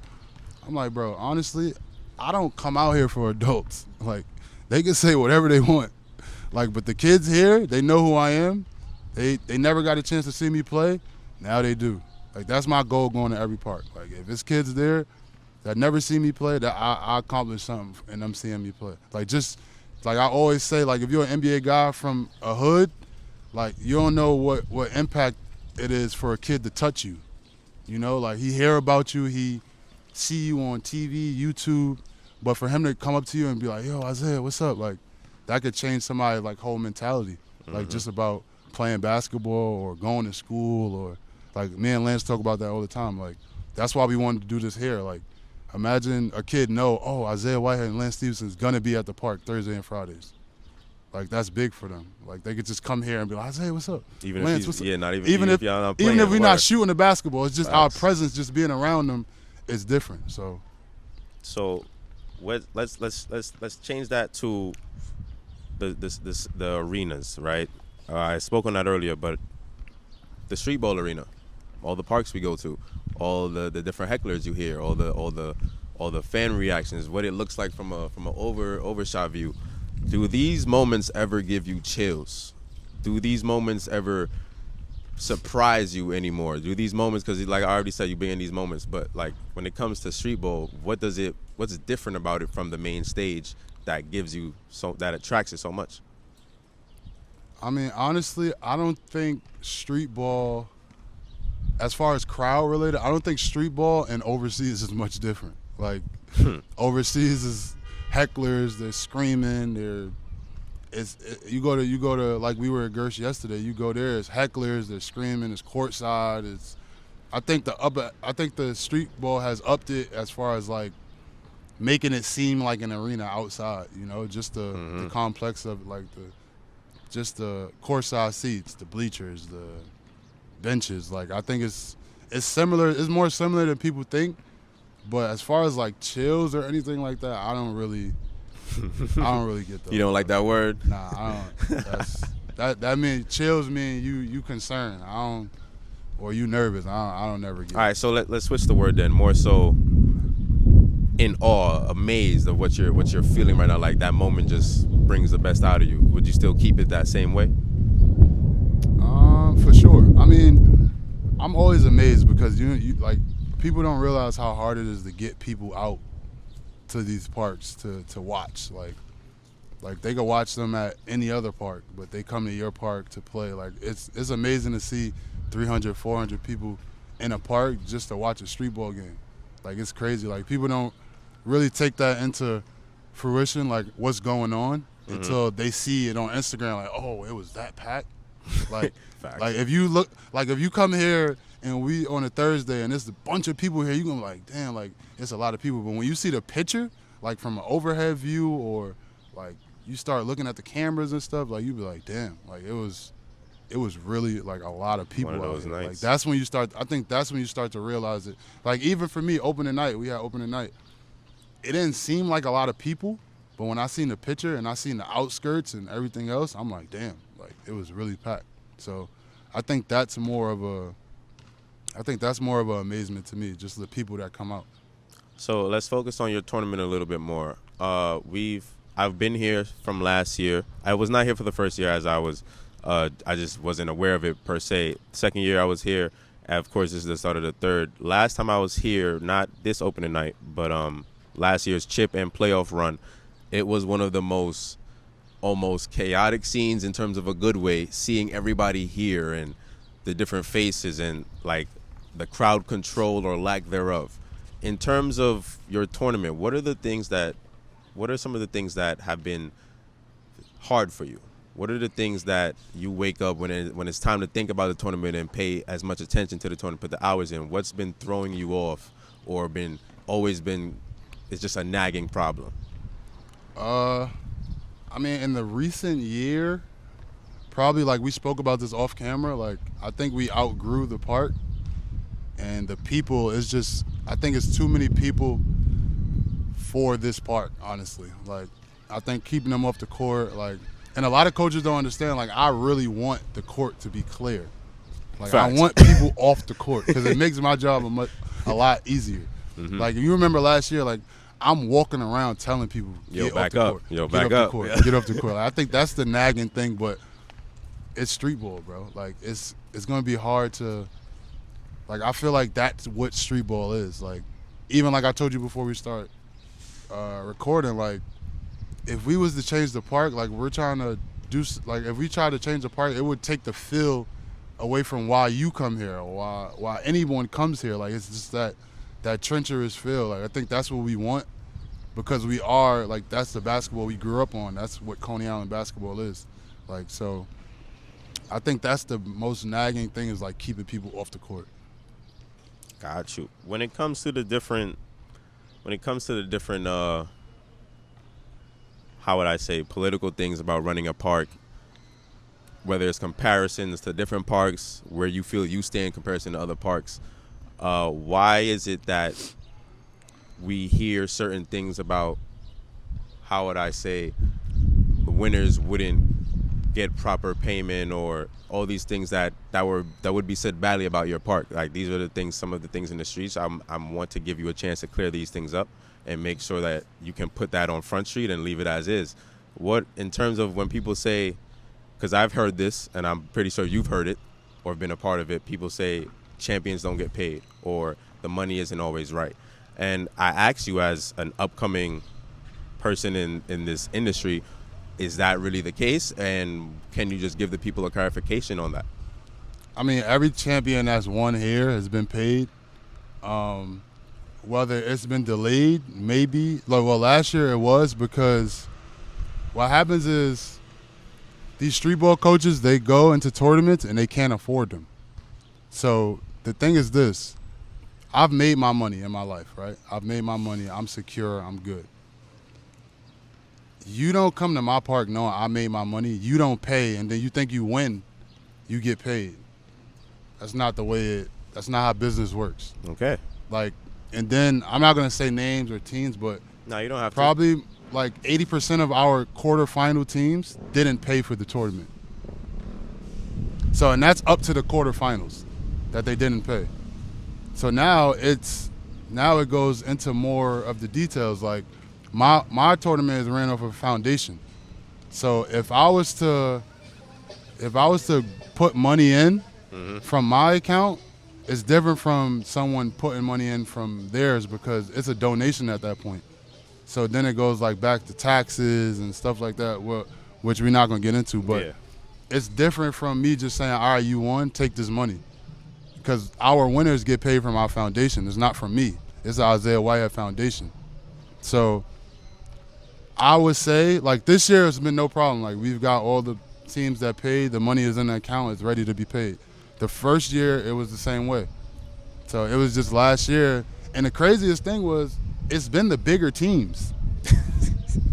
S1: I'm like, bro, honestly, I don't come out here for adults. Like, they can say whatever they want. Like, but the kids here, they know who I am. They never got a chance to see me play. Now they do. Like, that's my goal going to every park. Like, if it's kids there that never see me play, that I accomplish something in them seeing me play. Like, just, like I always say, like, if you're an NBA guy from a hood, like, you don't know what impact it is for a kid to touch you. You know, like, he hear about you, he see you on TV, YouTube, but for him to come up to you and be like, yo, Isaiah, what's up? Like, that could change somebody's, like, whole mentality. Like, just about playing basketball or going to school or, like, me and Lance talk about that all the time. Like, that's why we wanted to do this here. Like, imagine a kid know, oh, Isaiah Whitehead and Lance Stephenson is going to be at the park Thursday and Fridays. Like, that's big for them. Like, they could just come here and be like, Isaiah, what's up?
S2: Even
S1: Lance,
S2: if
S1: what's up?
S2: Yeah, not even if y'all not playing.
S1: Even if we're not shooting the basketball, it's just our presence, just being around them, is different. So
S2: let's change that to the arenas, right? I spoke on that earlier, but the Streetball arena, all the parks we go to, all the different hecklers you hear, all the fan reactions, what it looks like from a overshot view. Do these moments ever give you chills? Do these moments ever surprise you anymore? Do these moments, because like I already said, you been in these moments, but like when it comes to Streetball, what's different about it from the main stage that attracts you so much?
S1: I mean, honestly, I don't think Streetball, as far as crowd related, I don't think Streetball and overseas is much different. Like, overseas is hecklers, they're screaming, you go to like we were at Gersh yesterday, you go there, it's hecklers, they're screaming, it's courtside, I think the Streetball has upped it as far as like making it seem like an arena outside, you know, just the complex of like just the courtside seats, the bleachers, the benches. Like, I think it's similar. It's more similar than people think. But as far as like chills or anything like that, I don't really get those.
S2: You don't like that word?
S1: Nah, I don't. That means chills mean you concerned. I don't, or you nervous. I don't never get.
S2: All right, so let's switch the word then. More so in awe, amazed of what you're feeling right now. Like that moment just brings the best out of you. Would you still keep it that same way?
S1: For sure. I mean, I'm always amazed because you like people don't realize how hard it is to get people out to these parks to watch. Like they could watch them at any other park, but they come to your park to play. Like it's amazing to see 300, 400 people in a park just to watch a streetball game. Like it's crazy. Like people don't really take that into fruition, like what's going on, until they see it on Instagram. Like, oh, it was that packed. Like, like if you come here and we on a Thursday and there's a bunch of people here, you gonna be like, damn, like it's a lot of people. But when you see the picture, like from an overhead view, or like you start looking at the cameras and stuff, like you be like, damn, like it was really like a lot of people.
S2: One of those nights.
S1: Like that's when you start. I think that's when you start to realize it. Like even for me, opening night, we had opening night. It didn't seem like a lot of people, but when I seen the picture and I seen the outskirts and everything else, I'm like, damn, like it was really packed. So I think that's more of an amazement to me, just the people that come out.
S2: So let's focus on your tournament a little bit more. I've been here from last year. I was not here for the first year, as I just wasn't aware of it per se. Second year I was here. And of course, this is the start of the third. Last time I was here, not this opening night, but last year's chip and playoff run, it was one of the most almost chaotic scenes in terms of a good way, seeing everybody here and the different faces and like the crowd control or lack thereof. In terms of your tournament, what are some of the things that have been hard for you? What are the things that you wake up when it's time to think about the tournament and pay as much attention to the tournament, put the hours in? What's been throwing you off or it's just a nagging problem?
S1: I mean, in the recent year, probably like we spoke about this off camera, like I think we outgrew the park, and the people is just, I think it's too many people for this park, honestly. Like I think keeping them off the court, like, and a lot of coaches don't understand, like I really want the court to be clear. Like
S2: Facts.
S1: I want people off the court because it makes my job a lot easier.
S2: Mm-hmm.
S1: Like you remember last year, like I'm walking around telling people, get off the court.
S2: Yo,
S1: get
S2: back
S1: off
S2: up.
S1: the court.
S2: Yeah.
S1: Get off the court. Like, I think that's the nagging thing, but it's street ball, bro. Like it's gonna be hard to, like I feel like that's what street ball is. Like even like I told you before we start recording, like if we was to change the park, like we're trying to do, like if we try to change the park, it would take the feel away from why you come here or why anyone comes here. Like it's just that treacherous feel. Like I think that's what we want, because we are, like that's the basketball we grew up on. That's what Coney Island basketball is. Like so I think that's the most nagging thing, is like keeping people off the court.
S2: Got you. When it comes to the different how would I say, political things about running a park, whether it's comparisons to different parks, where you feel you stand in comparison to other parks, why is it that we hear certain things about, how would I say, the winners wouldn't get proper payment, or all these things that would be said badly about your park? Like these are the things, some of the things in the streets. I want to give you a chance to clear these things up and make sure that you can put that on Front Street and leave it as is. What, in terms of when people say, because I've heard this and I'm pretty sure you've heard it or been a part of it, people say champions don't get paid or the money isn't always right. And I ask you, as an upcoming person in this industry, is that really the case? And can you just give the people a clarification on that?
S1: I mean, every champion that's won here has been paid. Whether it's been delayed, maybe. Like, well, last year it was, because what happens is these street ball coaches, they go into tournaments and they can't afford them. So the thing is this. I've made my money in my life, right? I've made my money. I'm secure. I'm good. You don't come to my park knowing I made my money. You don't pay, and then you think you win, you get paid. That's not the way that's not how business works.
S2: Okay.
S1: Like, and then I'm not going to say names or teams, but
S2: no, you don't have
S1: probably to. Like 80% of our quarterfinal teams didn't pay for the tournament. So, and that's up to the quarterfinals that they didn't pay. So now it goes into more of the details. Like my tournament is ran off of a foundation. So if I was to put money in from my account, it's different from someone putting money in from theirs, because it's a donation at that point. So then it goes like back to taxes and stuff like that, which we're not going to get into. But It's different from me just saying, all right, you won, take this money. Because our winners get paid from our foundation. It's not from me. It's the Isaiah Whitehead Foundation. So I would say, like, this year has been no problem. Like, we've got all the teams that paid. The money is in the account. It's ready to be paid. The first year, it was the same way. So it was just last year. And the craziest thing was, it's been the bigger teams.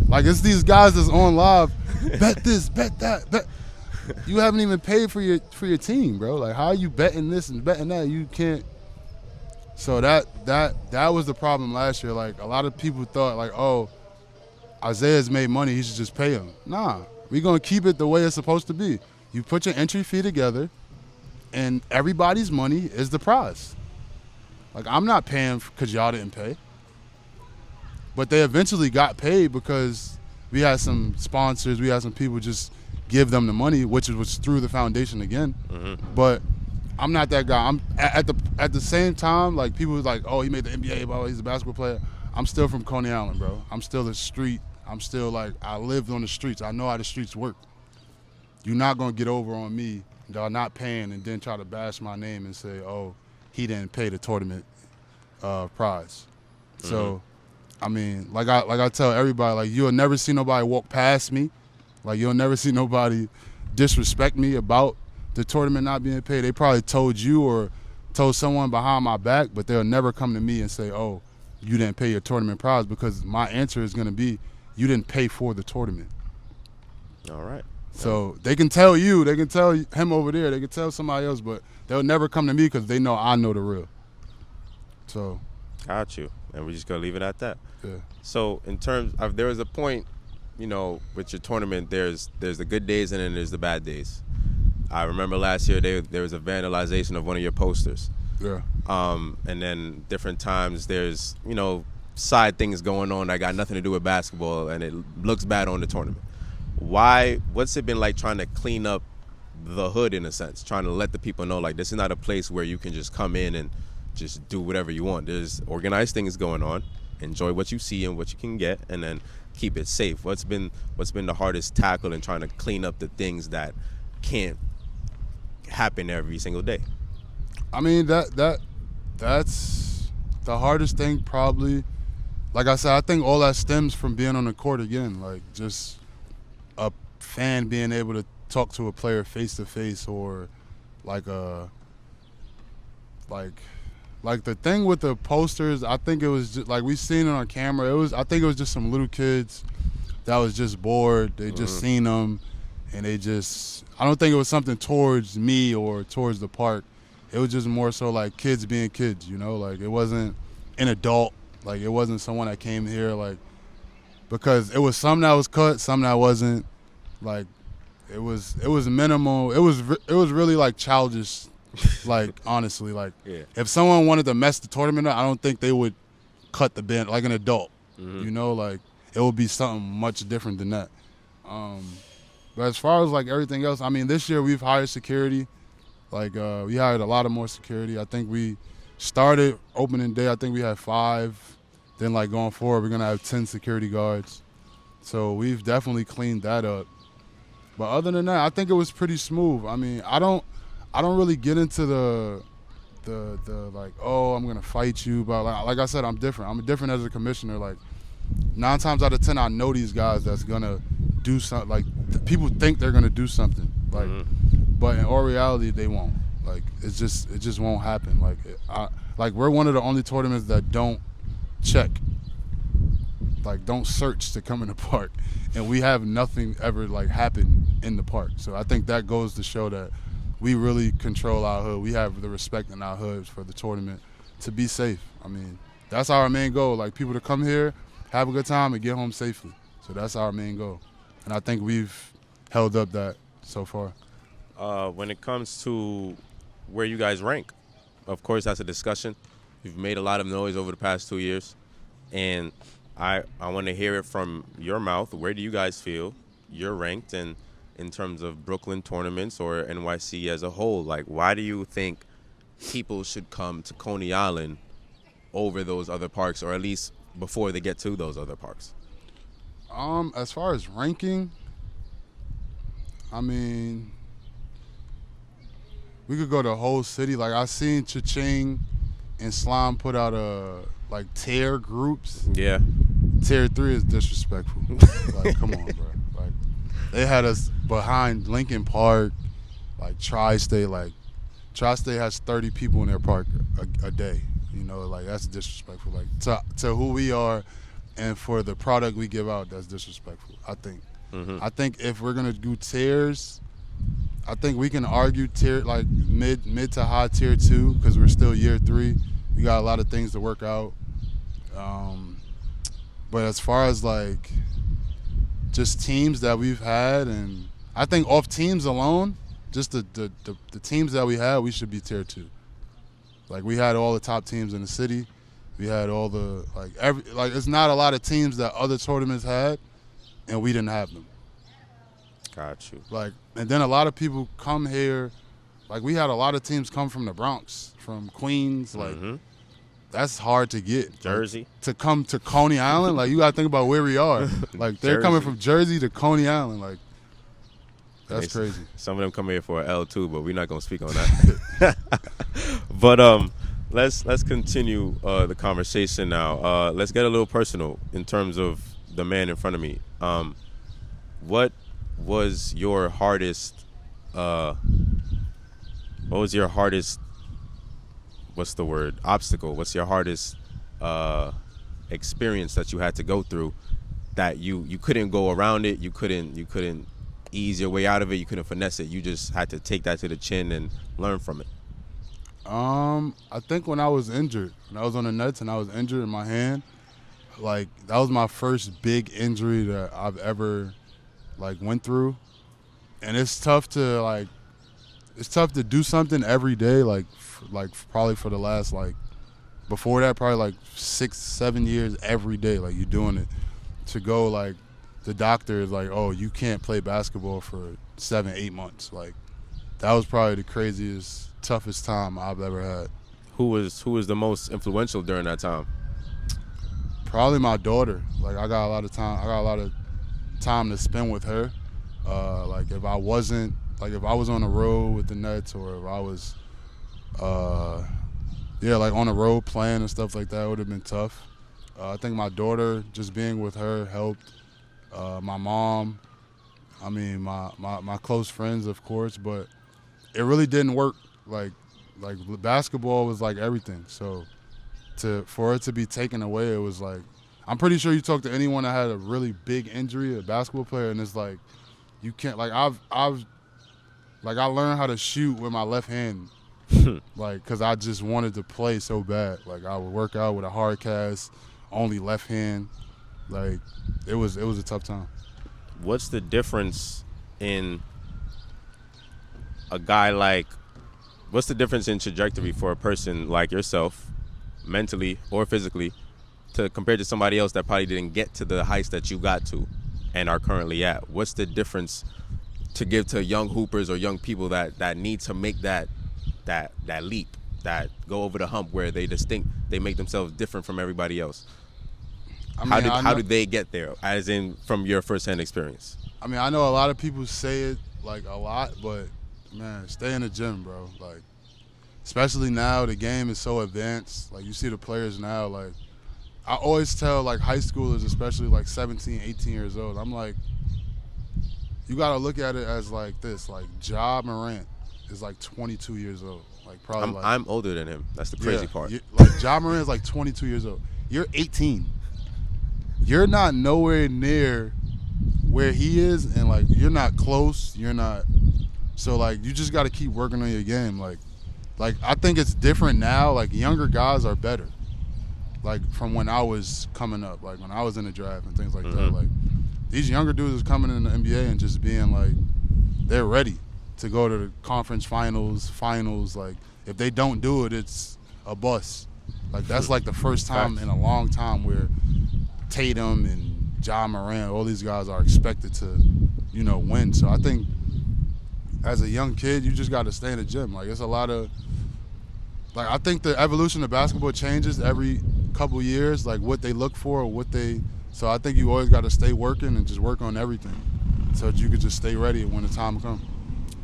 S1: Like, it's these guys that's on live, bet this, bet that, bet. You haven't even paid for your team, bro. Like, how are you betting this and betting that? You can't. So that was the problem last year. Like, a lot of people thought, like, oh, Isaiah's made money, he should just pay him. Nah, we're going to keep it the way it's supposed to be. You put your entry fee together, and everybody's money is the prize. Like, I'm not paying because y'all didn't pay. But they eventually got paid because we had some sponsors, we had some people just give them the money, which was through the foundation again. Mm-hmm. But I'm not that guy. I'm at the same time, like, people was like, oh, he made the NBA, bro, he's a basketball player. I'm still from Coney Island, bro. I'm still the street. I'm still like, I lived on the streets. I know how the streets work. You're not going to get over on me, y'all not paying, and then try to bash my name and say, oh, he didn't pay the tournament prize. So, I mean, like I tell everybody, like, you'll never see nobody walk past me. Like, you'll never see nobody disrespect me about the tournament not being paid. They probably told you or told someone behind my back, but they'll never come to me and say, oh, you didn't pay your tournament prize, because my answer is going to be, you didn't pay for the tournament.
S2: All right.
S1: So they can tell you, they can tell him over there, they can tell somebody else, but they'll never come to me because they know I know the real. So.
S2: Got you. And we're just going to leave it at that.
S1: Yeah.
S2: So in terms of, there was a point, you know, with your tournament, there's the good days and then there's the bad days. I remember last year there was a vandalization of one of your posters.
S1: Yeah.
S2: And then different times there's, you know, side things going on that got nothing to do with basketball, and it looks bad on the tournament. What's it been like trying to clean up the hood, in a sense, trying to let the people know, like, this is not a place where you can just come in and just do whatever you want. There's organized things going on. Enjoy what you see and what you can get, and then keep it safe. What's been the hardest tackle in trying to clean up the things that can't happen every single day?
S1: I mean, that's the hardest thing, probably. Like I said, I think all that stems from being on the court again, like just a fan being able to talk to a player face to face, or like like the thing with the posters. I think it was just like, we seen it on camera. I think it was just some little kids that was just bored. They just seen them, and I don't think it was something towards me or towards the park. It was just more so like kids being kids, you know? Like, it wasn't an adult. Like, it wasn't someone that came here, like, because it was some that was cut, some that wasn't. Like, it was minimal. It was really like childish. Like, honestly, like,
S2: yeah.
S1: If someone wanted to mess the tournament up, I don't think they would cut the band like an adult. You know, like, it would be something much different than that. But as far as like everything else, I mean, this year we've hired security. Like, we hired a lot of more security. I think we started opening day, I think we had 5. Then, like, going forward, we're gonna have 10 security guards. So we've definitely cleaned that up. But other than that, I think it was pretty smooth. I mean, I don't really get into the like, oh, I'm gonna fight you, but like I said, I'm different. I'm different as a commissioner. Like, 9 times out of 10, I know these guys that's gonna do something. Like, people think they're gonna do something, like, but in all reality, they won't. Like, it just won't happen. Like, we're one of the only tournaments that don't check, like, don't search to come in the park, and we have nothing ever like happen in the park. So I think that goes to show that we really control our hood. We have the respect in our hoods for the tournament to be safe. I mean, that's our main goal. Like, people to come here, have a good time, and get home safely. So that's our main goal. And I think we've held up that so far.
S2: When it comes to where you guys rank, of course, that's a discussion. You've made a lot of noise over the past 2 years. And I want to hear it from your mouth. Where do you guys feel you're ranked? And in terms of Brooklyn tournaments or NYC as a whole, like, why do you think people should come to Coney Island over those other parks, or at least before they get to those other parks?
S1: As far as ranking, I mean, we could go to the whole city. Like, I seen Cha-Ching and Slime put out like tier groups.
S2: Yeah.
S1: Tier 3 is disrespectful. Like, come on, bro. Like, they had us behind Lincoln Park, like Tri-State. Like, Tri-State has 30 people in their park a day. You know, like, that's disrespectful. Like, to who we are and for the product we give out, that's disrespectful, I think. I think if we're gonna do tiers, I think we can argue tier, like, mid to high tier 2, because we're still year 3. We got a lot of things to work out. But as far as like just teams that we've had, and I think off teams alone, just the teams that we had, we should be tier 2. Like, we had all the top teams in the city. We had all the like it's not a lot of teams that other tournaments had, and we didn't have them.
S2: Got you.
S1: Like, and then a lot of people come here. Like, we had a lot of teams come from the Bronx, from Queens. Like, that's hard to get.
S2: Jersey.
S1: Like, to come to Coney Island, like, you got to think about where we are. Like, they're coming from Jersey to Coney Island. Like, that's crazy.
S2: Some of them come here for an L too, but we're not going to speak on that. But let's continue the conversation now. Let's get a little personal in terms of the man in front of me. What was your hardest obstacle? What's your hardest experience that you had to go through that you couldn't go around it, you couldn't ease your way out of it, you couldn't finesse it, you just had to take that to the chin and learn from it?
S1: I think when I was injured, when I was on the Nets and I was injured in my hand, like, that was my first big injury that I've ever, like, went through. And it's tough to do something every day, like probably for the last, like, before that, probably like 6-7 years every day, like, you're doing it. To go, like, the doctor is like, oh, you can't play basketball for 7-8 months. Like, that was probably the craziest, toughest time I've ever had.
S2: Who was the most influential during that time?
S1: Probably my daughter. Like, I got a lot of time to spend with her. Like, if I was on the road with the Nets, or if I was, like, on the road playing and stuff like that, it would have been tough. I think my daughter, just being with her, helped. My mom, I mean, my close friends, of course, but it really didn't work. Like basketball was like everything. So for it to be taken away, it was like, I'm pretty sure you talk to anyone that had a really big injury, a basketball player, and it's like, you can't, like, I learned how to shoot with my left hand, like, because I just wanted to play so bad. Like, I would work out with a hard cast, only left hand. Like, it was a tough time.
S2: What's the difference in what's the difference in trajectory for a person like yourself, mentally or physically, compared to somebody else that probably didn't get to the heights that you got to and are currently at? What's the difference to give to young hoopers or young people that need to make that leap, that go over the hump where they make themselves different from everybody else? I mean, how did they get there, as in from your firsthand experience?
S1: I mean, I know a lot of people say it, like, a lot, but, man, stay in the gym, bro. Like, especially now, the game is so advanced. Like, you see the players now, like, I always tell, like, high schoolers, especially, like, 17, 18 years old, I'm like, you got to look at it as, like, this. Like, Ja Morant is, like, 22 years old. Like, probably,
S2: I'm older than him. That's the crazy part.
S1: Like, Ja Morant is, like, 22 years old. You're 18. You're not nowhere near where he is, and, like, you're not close. You're not. So, like, you just got to keep working on your game. Like, I think it's different now. Like, younger guys are better. Like, from when I was coming up, like, when I was in the draft and things like that. Like, these younger dudes is coming in the NBA and just being, like, they're ready to go to the conference finals. Like, if they don't do it, it's a bust. Like, that's, like, the first time in a long time where Tatum and Ja Morant, all these guys are expected to, win. So I think as a young kid, you just got to stay in the gym. Like, it's a lot of, like, I think the evolution of basketball changes every couple years, like, what they look for, so I think you always got to stay working and just work on everything so that you could just stay ready when the time comes.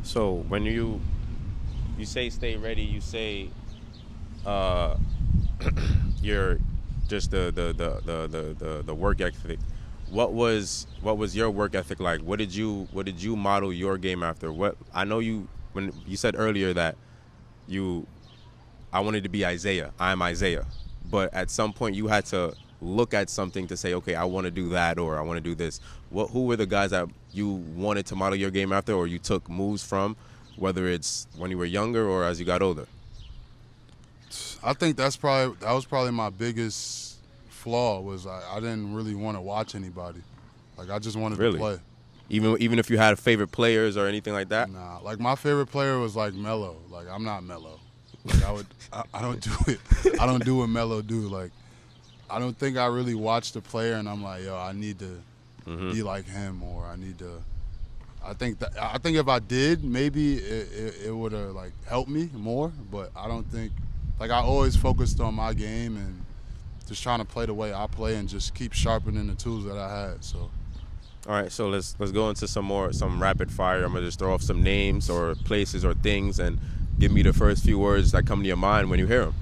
S2: So when you say stay ready, you say you're just the work ethic. What was your work ethic like? What did you model your game after? I know when you said earlier that I wanted to be Isaiah. I'm Isaiah. But at some point you had to look at something to say, okay, I want to do that, or I want to do this. Who were the guys that you wanted to model your game after, or you took moves from, whether it's when you were younger or as you got older?
S1: I think that was probably my biggest flaw, was I didn't really want to watch anybody. Like, I just wanted to play.
S2: Even if you had favorite players or anything like that?
S1: Nah, like, my favorite player was, like, Melo. Like, I'm not Melo. Like, I don't do it. I don't do what Melo do. Like, I don't think I really watched the player and I'm like, yo, I need to be like him, or I need to. I think if I did, maybe it would have, like, helped me more. But I don't think like I always focused on my game and just trying to play the way I play and just keep sharpening the tools that I had. So.
S2: All right, so let's go into some rapid fire. I'm gonna just throw off some names or places or things, and give me the first few words that come to your mind when you hear them.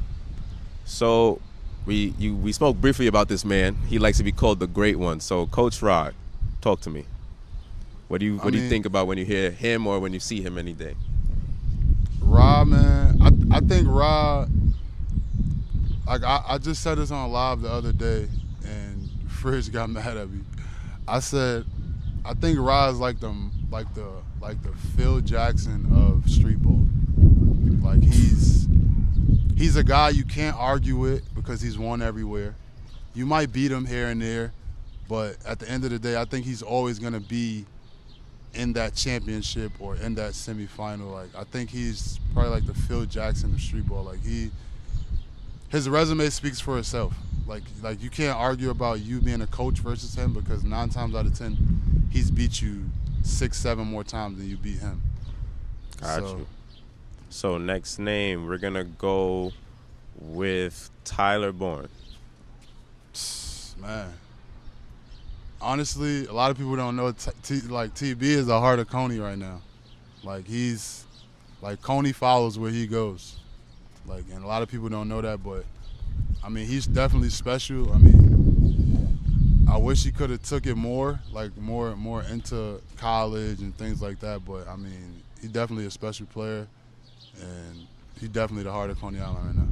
S2: So, we spoke briefly about this man. He likes to be called the Great One. So, Coach Rod, talk to me. What do you think about when you hear him or when you see him any day?
S1: Rod, man, I think Rod. Like I just said this on live the other day, and Fridge got mad at me. I said, I think Rod's like the Phil Jackson of Streetball. Like he's a guy you can't argue with because he's won everywhere. You might beat him here and there, but at the end of the day, I think he's always gonna be in that championship or in that semifinal. Like I think he's probably like the Phil Jackson of Streetball. Like his resume speaks for itself. Like you can't argue about you being a coach versus him because 9 times out of 10, he's beat you 6, 7 more times than you beat him.
S2: Got you. So next name, we're gonna go with Tyler Bourne.
S1: Man, honestly, a lot of people don't know. TB is the heart of Coney right now. Like Coney follows where he goes. Like, and a lot of people don't know that, but I mean, he's definitely special. I mean, I wish he could have took it more into college and things like that. But I mean, he's definitely a special player, and he's definitely the heart of Coney Island right now.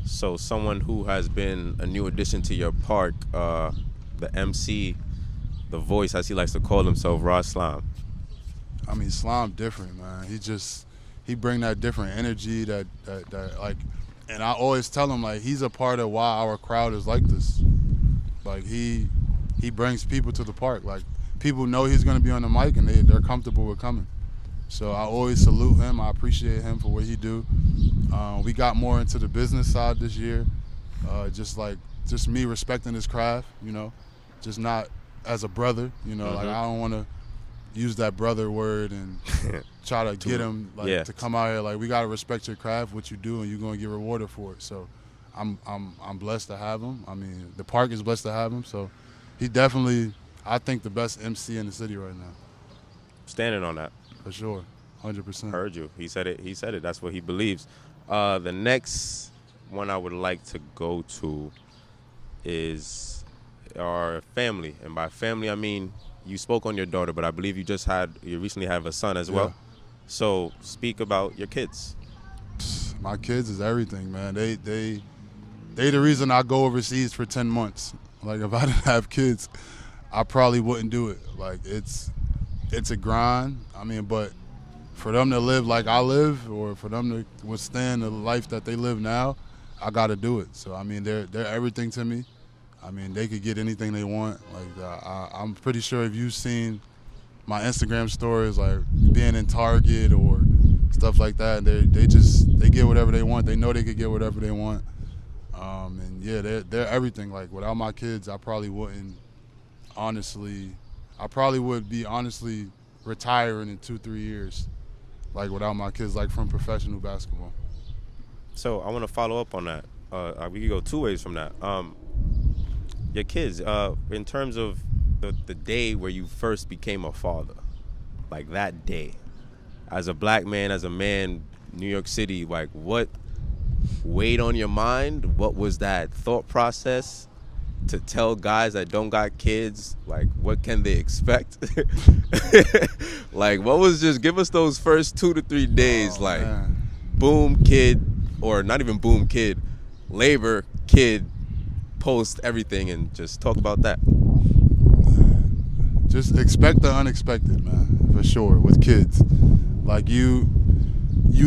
S2: So someone who has been a new addition to your park, the MC, the voice, as he likes to call himself, Rod Slime.
S1: I mean, Slime different, man. He bring that different energy that like, and I always tell him like he's a part of why our crowd is like this. Like he brings people to the park. Like people know he's gonna be on the mic and they're comfortable with coming. So I always salute him. I appreciate him for what he do. We got more into the business side this year. Just me respecting his craft, you know, just not as a brother, you know. Like I don't want to use that brother word and try to get him to come out here. Like we gotta respect your craft, what you do, and you're gonna get rewarded for it. So I'm blessed to have him. I mean, the park is blessed to have him. So he definitely, I think, the best MC in the city right now.
S2: Standing on that.
S1: For sure, 100%.
S2: Heard you. He said it. That's what he believes. The next one I would like to go to is our family, and by family I mean you spoke on your daughter, but I believe you recently have a son as well. So speak about your kids.
S1: My kids is everything, man. They the reason I go overseas for 10 months. Like if I didn't have kids, I probably wouldn't do it. Like it's a grind. I mean, but for them to live like I live, or for them to withstand the life that they live now, I got to do it. So I mean, they're everything to me. I mean, they could get anything they want. Like I'm pretty sure if you've seen my Instagram stories, like being in Target or stuff like that, they get whatever they want. They know they could get whatever they want. And yeah, they're everything. Like without my kids, I probably wouldn't. Honestly, I probably would be retiring in 2-3 years. Like without my kids, like from professional basketball.
S2: So I want to follow up on that. We could go 2 ways from that. Your kids, in terms of the day where you first became a father, like that day, as a black man, as a man, New York City, like what weighed on your mind? What was that thought process to tell guys that don't got kids, like what can they expect? Like what was, just give us those first 2 to 3 days, like man. Boom kid, or not even boom kid, labor kid, post everything, and just talk about that.
S1: Just expect the unexpected, man, for sure, with kids. Like you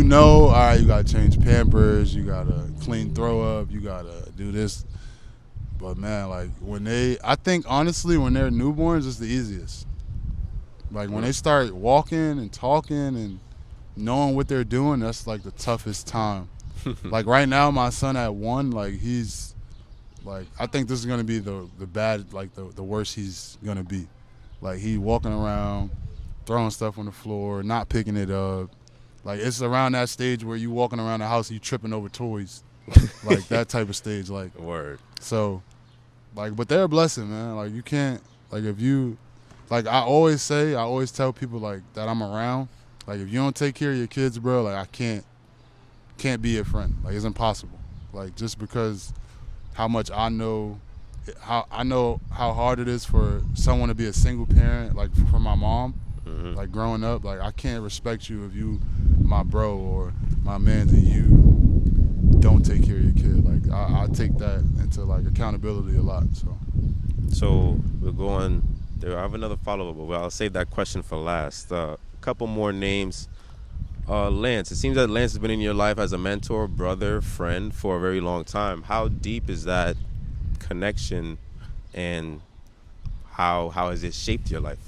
S1: know, all right, you gotta change Pampers, you gotta clean throw up, you gotta do this. But man, like I think honestly, when they're newborns, it's the easiest. Like when they start walking and talking and knowing what they're doing, that's like the toughest time. Like right now, my son at 1, like he's like, I think this is gonna be the bad, like the worst he's gonna be. Like he walking around, throwing stuff on the floor, not picking it up. Like, it's around that stage where you walking around the house and you tripping over toys. Like, that type of stage. Like,
S2: word.
S1: So, like, but they're a blessing, man. Like, you can't, like, if you, like, I always tell people, like, that I'm around. Like, if you don't take care of your kids, bro, like, I can't be your friend. Like, it's impossible. Like, just because how much I know how hard it is for someone to be a single parent, like, for my mom.
S2: Mm-hmm.
S1: Like, growing up, like, I can't respect you if you my bro or my man and you don't take care of your kid. Like, I take that into, like, accountability a lot.
S2: So we'll go on there. I have another follow-up, but I'll save that question for last. A couple more names. Lance, it seems that Lance has been in your life as a mentor, brother, friend for a very long time. How deep is that connection, and how has it shaped your life?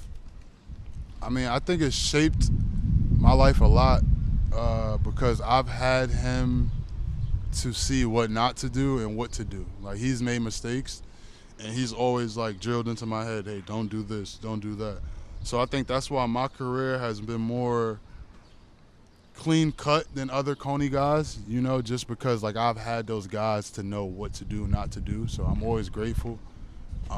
S1: I mean, I think it shaped my life a lot because I've had him to see what not to do and what to do. Like, he's made mistakes, and he's always, like, drilled into my head, hey, don't do this, don't do that. So I think that's why my career has been more clean cut than other Coney guys, you know, just because, like, I've had those guys to know what to do, not to do. So I'm always grateful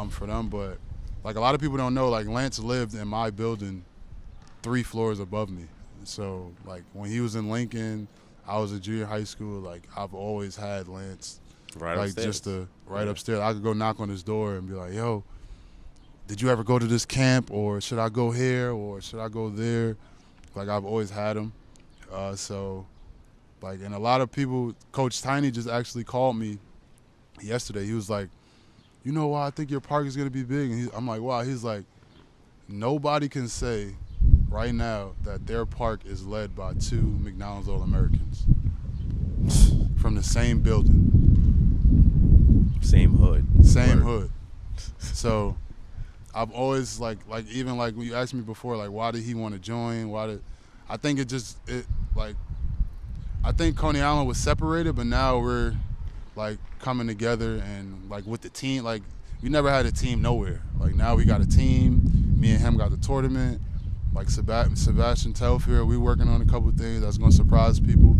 S1: for them. But, like, a lot of people don't know, like, Lance lived in my building 3 floors above me. So, like, when he was in Lincoln, I was in junior high school, like, I've always had Lance
S2: Right
S1: like
S2: upstairs.
S1: just upstairs. I could go knock on his door and be like, yo, did you ever go to this camp, or should I go here, or should I go there? Like, I've always had him. So, like, and a lot of people, Coach Tiny just actually called me yesterday. He was like, you know why I think your park is going to be big? And I'm like, wow. He's like, nobody can say right now that their park is led by 2 McDonald's All-Americans from the same building.
S2: Same hood.
S1: Same hood. So I've always, like even, like, when you asked me before, like, why did he want to join? I think I think Coney Island was separated, but now we're, like, coming together, and, like, with the team, like, we never had a team nowhere. Like, now we got a team. Me and him got the tournament. Like, Sebastian Telfair, we working on a couple of things that's going to surprise people.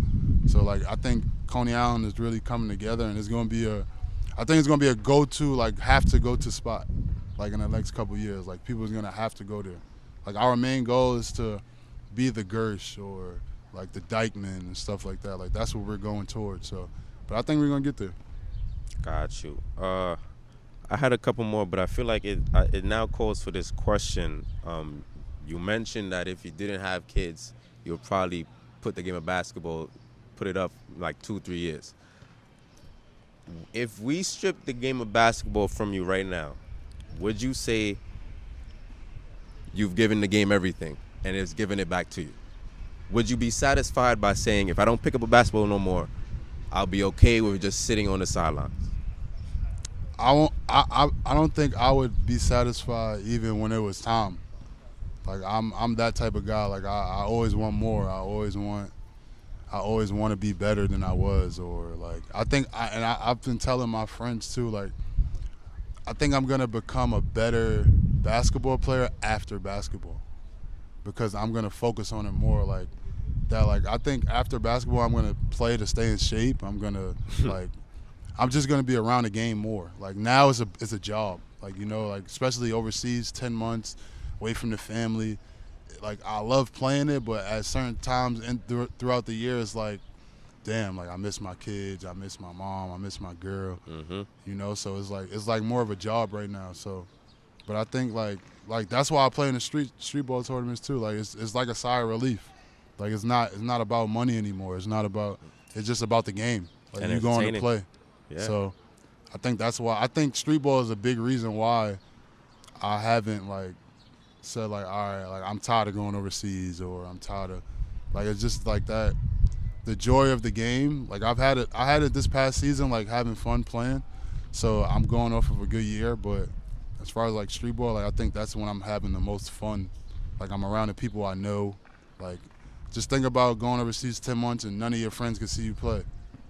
S1: So, like, I think Coney Island is really coming together, and it's going to be a go-to, like, have to go-to spot, like, in the next couple of years. Like, people are going to have to go there. Like, our main goal is to be the Gersh or, like, the Dykeman and stuff like that. Like, that's what we're going towards. So, but I think we're going to get there.
S2: Got you. I had a couple more, but I feel like it now calls for this question. You mentioned that if you didn't have kids, you'll probably put the game of basketball, put it up like 2-3 years. If we strip the game of basketball from you right now, would you say you've given the game everything and it's given it back to you? Would you be satisfied by saying, if I don't pick up a basketball no more, I'll be okay with just sitting on the sidelines?
S1: I don't think I would be satisfied even when it was time. Like, I'm that type of guy. Like, I always want more. I always want to be better than I was. Or, like, I've been telling my friends too, like, I think I'm gonna become a better basketball player after basketball, because I'm gonna focus on it more. Like that. Like, I think after basketball, I'm gonna play to stay in shape. I'm gonna like, I'm just gonna be around the game more. Like, now it's a job. Like, you know, like, especially overseas, 10 months away from the family. Like, I love playing it, but at certain times throughout the year, it's like, damn, like, I miss my kids, I miss my mom, I miss my girl.
S2: Mm-hmm.
S1: You know, so it's like more of a job right now. So, but I think like that's why I play in the streetball tournaments too. Like, it's like a sigh of relief. Like, it's not about money anymore. It's just about the game. Like, you going to play.
S2: Yeah.
S1: So, I think that's why. I think streetball is a big reason why I haven't, like, said, like, all right, like, I'm tired of going overseas, or I'm tired of, like, it's just like that. The joy of the game, like, I had it this past season, like, having fun playing. So I'm going off of a good year, but as far as, like, streetball, like, I think that's when I'm having the most fun. Like, I'm around the people I know. Like, just think about going overseas 10 months and none of your friends can see you play.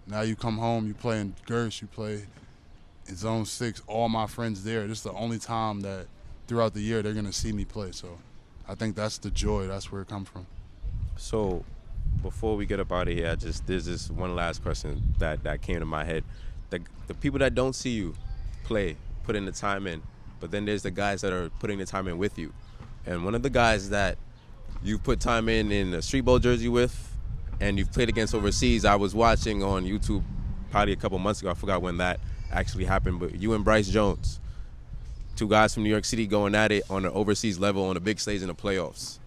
S1: Now you come home, you play in Gersh, you play in Zone 6, all my friends there. This is the only time that throughout the year they're going to see me play. So I think that's the joy. That's where it comes from.
S2: So before we get up out of here, there's this one last question that came to my head. The people that don't see you play, put in the time in, but then there's the guys that are putting the time in with you. And one of the guys that you put time in a Streetball jersey with, and you've played against overseas, I was watching on YouTube probably a couple months ago. I forgot when that actually happened, but you and Bryce Jones, two guys from New York City going at it on an overseas level on a big stage in the playoffs.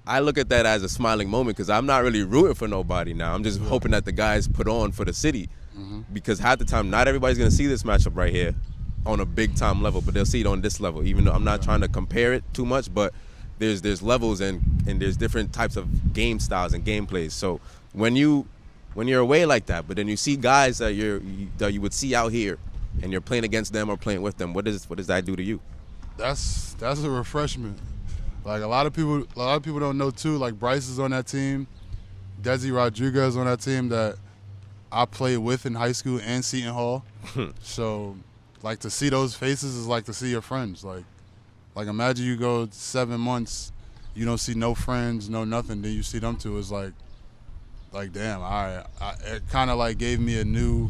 S2: I look at that as a smiling moment because I'm not really rooting for nobody now. I'm just hoping that the guys put on for the city, because half the time not everybody's going to see this matchup right here on a big time level, but they'll see it on this level, even though I'm not trying to compare it too much, but there's levels and there's different types of game styles and gameplays. So when you're away like that, but then you see guys that you would see out here, and you're playing against them or playing with them, what does that do to you?
S1: That's a refreshment. Like a lot of people don't know too. Like Bryce is on that team, Desi Rodriguez on that team that I played with in high school and Seton Hall. So, like to see those faces is like to see your friends. Like imagine you go 7 months, you don't see no friends, no nothing. Then you see them two. It's like damn. It kind of like gave me a new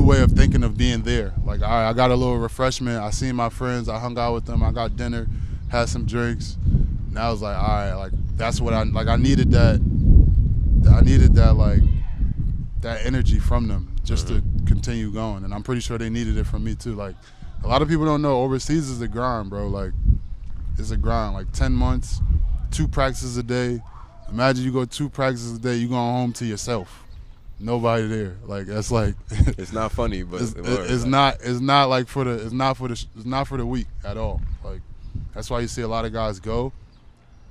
S1: way of thinking of being there. Like I got a little refreshment. I seen my friends. I hung out with them. I got dinner, had some drinks. And I was like, all right, like that's what I needed that. I needed that like that energy from them just to continue going. And I'm pretty sure they needed it from me too. Like a lot of people don't know overseas is a grind, bro. Like it's a grind. Like 10 months, 2 practices a day. Imagine you go 2 practices a day. You going home to yourself. Nobody there. Like that's like
S2: it's not funny, but
S1: it's not for the weak at all. Like that's why you see a lot of guys go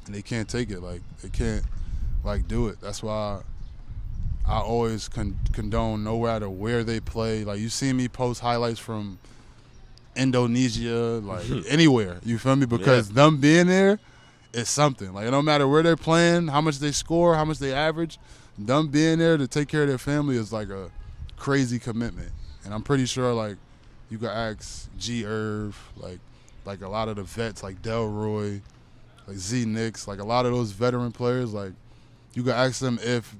S1: and they can't take it. Like they can't like do it. That's why I always condone no matter where they play. Like you see me post highlights from Indonesia, like anywhere. You feel me? Because them being there is something. Like it don't matter where they're playing, how much they score, how much they average. Them being there to take care of their family is like a crazy commitment. And I'm pretty sure like you could ask G. Irv, like a lot of the vets like Delroy, like Z. Nix, like a lot of those veteran players, like you could ask them if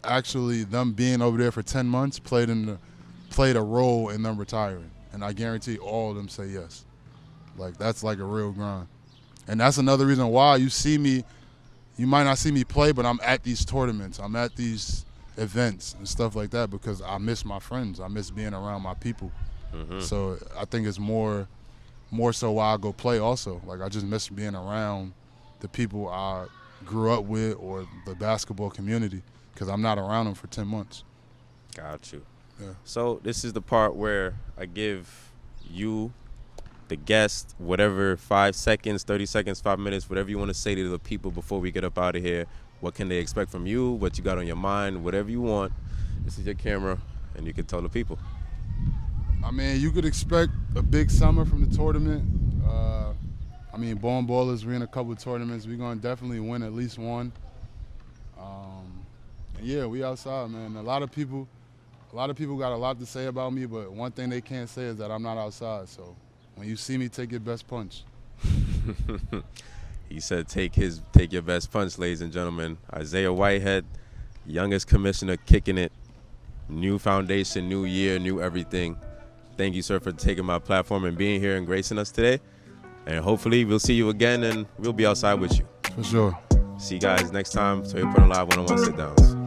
S1: actually them being over there for 10 months played a role in them retiring. And I guarantee all of them say yes. Like that's like a real grind. And that's another reason why you might not see me play, but I'm at these tournaments. I'm at these events and stuff like that because I miss my friends. I miss being around my people. So I think it's more so why I go play also. Like I just miss being around the people I grew up with or the basketball community because I'm not around them for 10 months.
S2: Got you.
S1: Yeah.
S2: So this is the part where I give you, the guest, whatever, 5 seconds, 30 seconds, 5 minutes, whatever you want to say to the people before we get up out of here. What can they expect from you? What you got on your mind? Whatever you want. This is your camera, and you can tell the people.
S1: I mean, you could expect a big summer from the tournament. I mean, Born Ballers, we're in a couple of tournaments. We're going to definitely win at least one. And yeah, we outside, man. A lot of people got a lot to say about me, but one thing they can't say is that I'm not outside, so. When you see me, take your best punch.
S2: He said take your best punch, ladies and gentlemen. Isaiah Whitehead, youngest commissioner, kicking it. New foundation, new year, new everything. Thank you, sir, for taking my platform and being here and gracing us today. And hopefully we'll see you again and we'll be outside with you.
S1: For sure.
S2: See you guys next time. SwayReportingLive One on One Sitdowns.